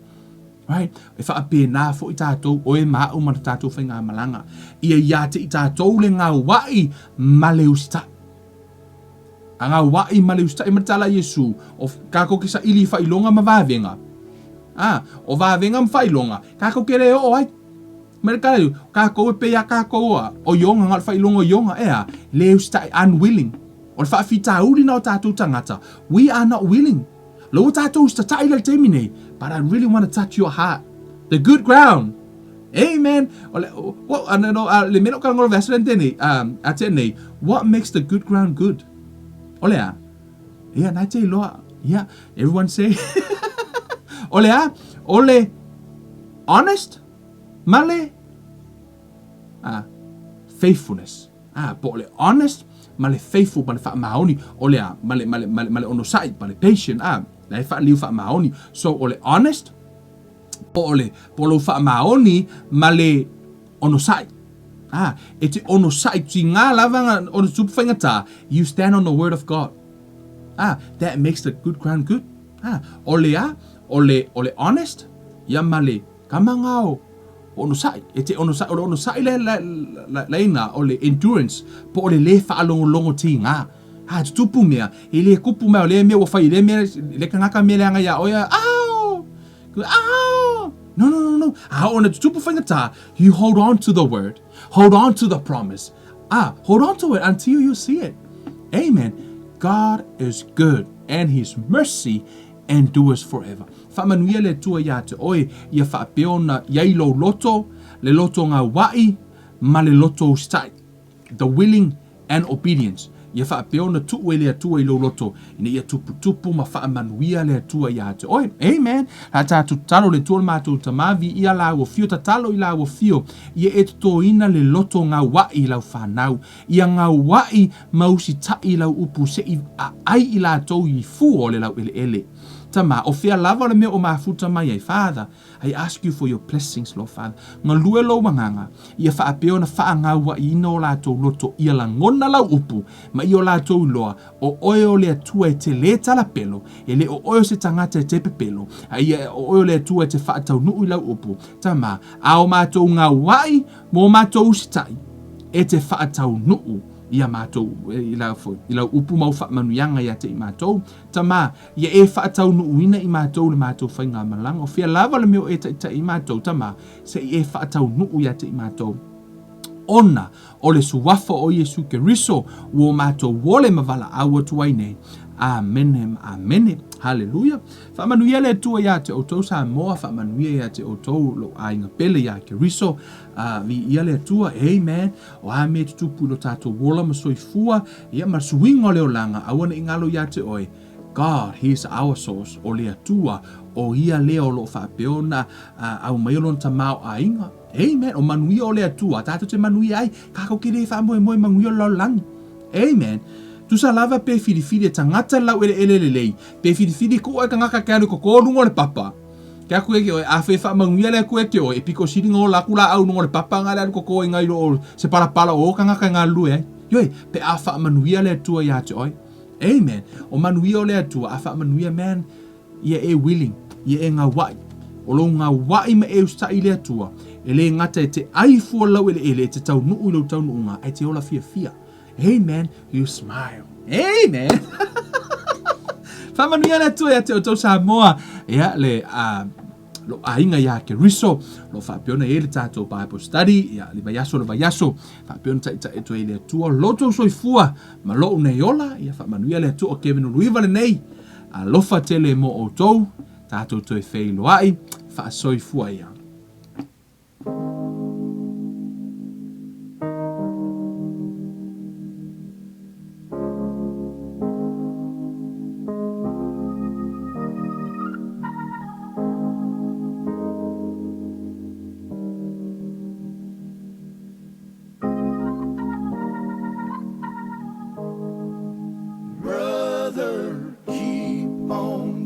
right fa pena fo itato o e ma o matato fenga malanga ia te itato le nga wai maleusta anga wai maleusta I matala Yesu of ka ko kisa ili fa ilonga mavavenga o vavenga mfa ilonga ka ko kere o ai Mereka ka ko pe ya ka ko o yonga ngal fa ilongo yonga leu sta unwilling o fa fita uli na tatu tangata we are not willing lo tatu sta ta ila temine but I really want to touch your heart the good ground amen what ano le meno ka ngol verse tene atene what makes the good ground good ole na te lo everyone say ole honest Male, faithfulness. Po ole honest, ma le faithful, ma le whaamaoni, ole a, ma le onosai, ma le patient, le whaaliu whaamaoni. So ole honest, po lo whaamaoni, ma le onosai. E te onosai, ti ngā lavanga o le tupu whaingata, you stand on the word of God. That makes the good ground good. Ole honest, ia ma le kamangao, onosai, e te onosai, ole onosai leina, ole endurance, po ole le whaalongo ti ngā. Te tupu mea, e le kupu mea, le mea wafai, le mea, le kangaka mea leanga ia, oia, No. On the tupu whaingata, you hold on to the word, hold on to the promise. Hold on to it until you see it. Amen. God is good, and his mercy endures forever. Whamanuia le tua ia te oe, ia whaapeona iai lo loto, le loto ngā wai, ma le loto stai. The willing and obedience. Ia whaapeona tu e le atua I lo loto, ina ia tupu ma whaamanuia le atua ia te oe. Amen. Ha tātu talo le tua mātou tamavi, ia la ua fio, ta talo I la ua fio, ia e to ina le loto ngā wai lau whanau. Ia ngā wai mausi tai lau upu se ai I la tau I fu o le lau ele. Tama, o fea lava le mea o mafuta mai ai, Father, I ask you for your blessings, Lord Father. Ngā lue lo manganga, ia whaapeo na whaangaua I ino o lātou loto, ia la ngona lau upu, ma I o lātou loa, o oe o le atua e te le tala pelo, e le o oe se tangata e te pepelo, ia o oe o le atua e te whaatau nuu I lau upu. Tama, a o mātou ngā wai, mō mātou usitai, e te whaatau nuu, ia mātou I lau upu mau whaamanuianga ia te I mātou. Tama, ia e whaatau nuuina I mātou le mātou whainga malanga. O fia lava le meo e ta I mātou. Tama, se e whaatau nuu ia te I mātou. Ona, o le suwafa o Yesu Keriso, uo mātou wole mavala awa tuai nei. Amen. Hallelujah. Whamanuia le tua ia te outou Samoa, whamanuia ia te outou lo ainga pele ia Keriso, vi ia le tua, amen. O a me tutupu lo tātou wola ma soifua, ia ma suinga leo langa, awana ingalo ia te oe. God, He's our source, o le atua, o ia leo lo whapeona, au mailon tamau a inga. Amen. O manuia o le atua, tātou te manuia ai, kako kere whamoe moe manguia lo langi. Amen. Tusa lava pe whiriwhiri tangata lau ele lei. Pe whiriwhiri ko e kangaka ke anu ko kōrungo le papa. Kia kue ke oe a whee whamanguia le kue ke oe. E piko siri ngō laku la au nungo le papa ngā anu ko kō I ngai o se parapala o kangaka ngā lue. Yoi, pe a whaamanuia le atua ia te oe. Amen. O manuia o le atua, a whaamanuia man, ia e willing, ia e ngā wai. O lo ngā wai ma e ustai le atua. E le ngata e te aifua lau ele te tau nuu ilo tau nuu ngā. E te ola fia. Amen. You smile. Amen. Whamanuia le tua ia te o tau Samoa. Ia le lo ainga ia Keriso. Lo whapeona e le tātou Bible study. Ia le vayaso. Whapeona ta e toi le tua. Loto soifua. Ma lo nei ola. Ia whamanuia le tua o Kevin Uruiva le nei. A lofa tele mo o tou. Tātou toi whei loai. Wha soifua ia.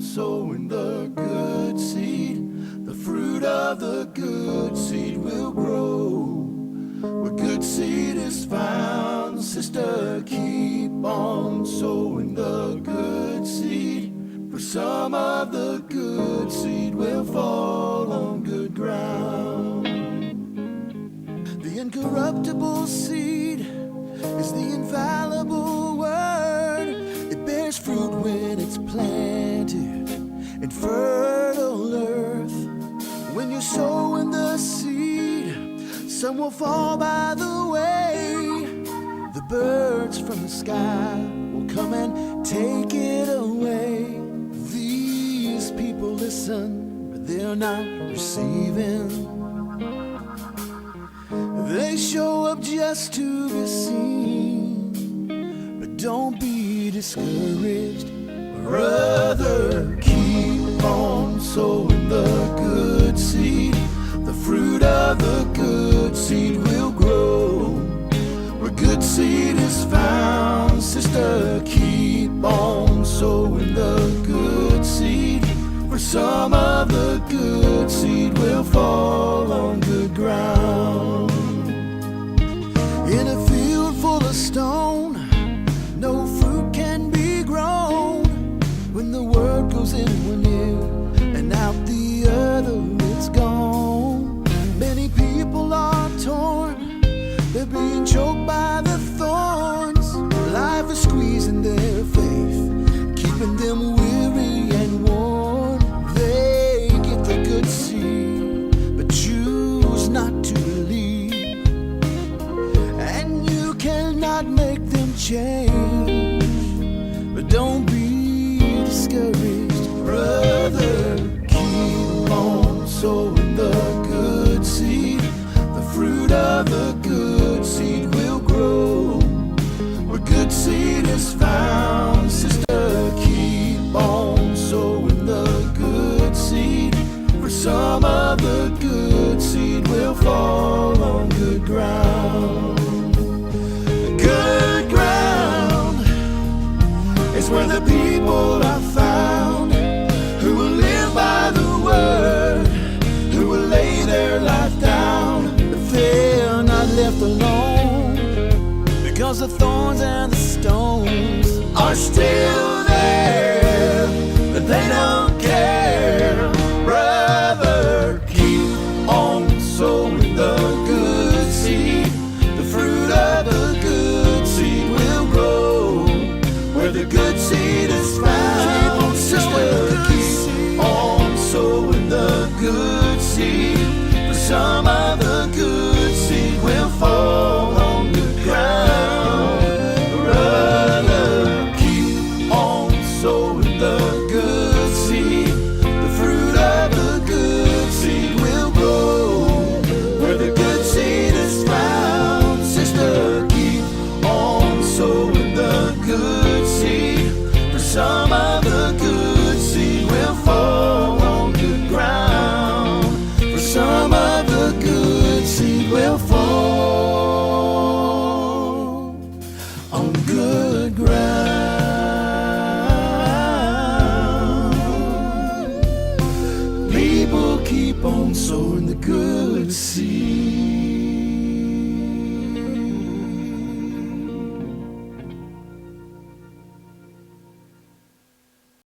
Sowing the good seed, the fruit of the good seed will grow. Where good seed is found, sister, keep on sowing the good seed. For some of the good seed will fall on good ground. The incorruptible seed is the infallible word. It bears fruit when it's planted in fertile earth. When you're sowing the seed, some will fall by the way. The birds from the sky will come and take it away. These people listen, but they're not receiving. They show up just to be seen, but don't be discouraged. Brother, keep on sowing the good seed. The fruit of the good seed will grow. Where good seed not make them change, but don't be discouraged, brother. Keep on sowing the good seed. The fruit of the good seed will grow where good seed is found. Sister, keep on sowing the good seed. For some of the good seed will fall on good ground. Good ground is where the people are found who will live by the word, who will lay their life down. If they're not left alone, because the thorns and the stones are still there, but they don't care. Brother, keep on sowing the good seed. The fruit of the good seed will grow where the good seed is found. Sister, keep on sowing the good seed. For some of the good seed will fall on good ground. Brother, keep on sowing the good seed. The fruit of the good seed will grow where the good seed is found. Sister, keep on sowing the good seed. For some of the good seed will fall on good ground. For some of the good seed will fall on good ground. People keep on sowing the good seed.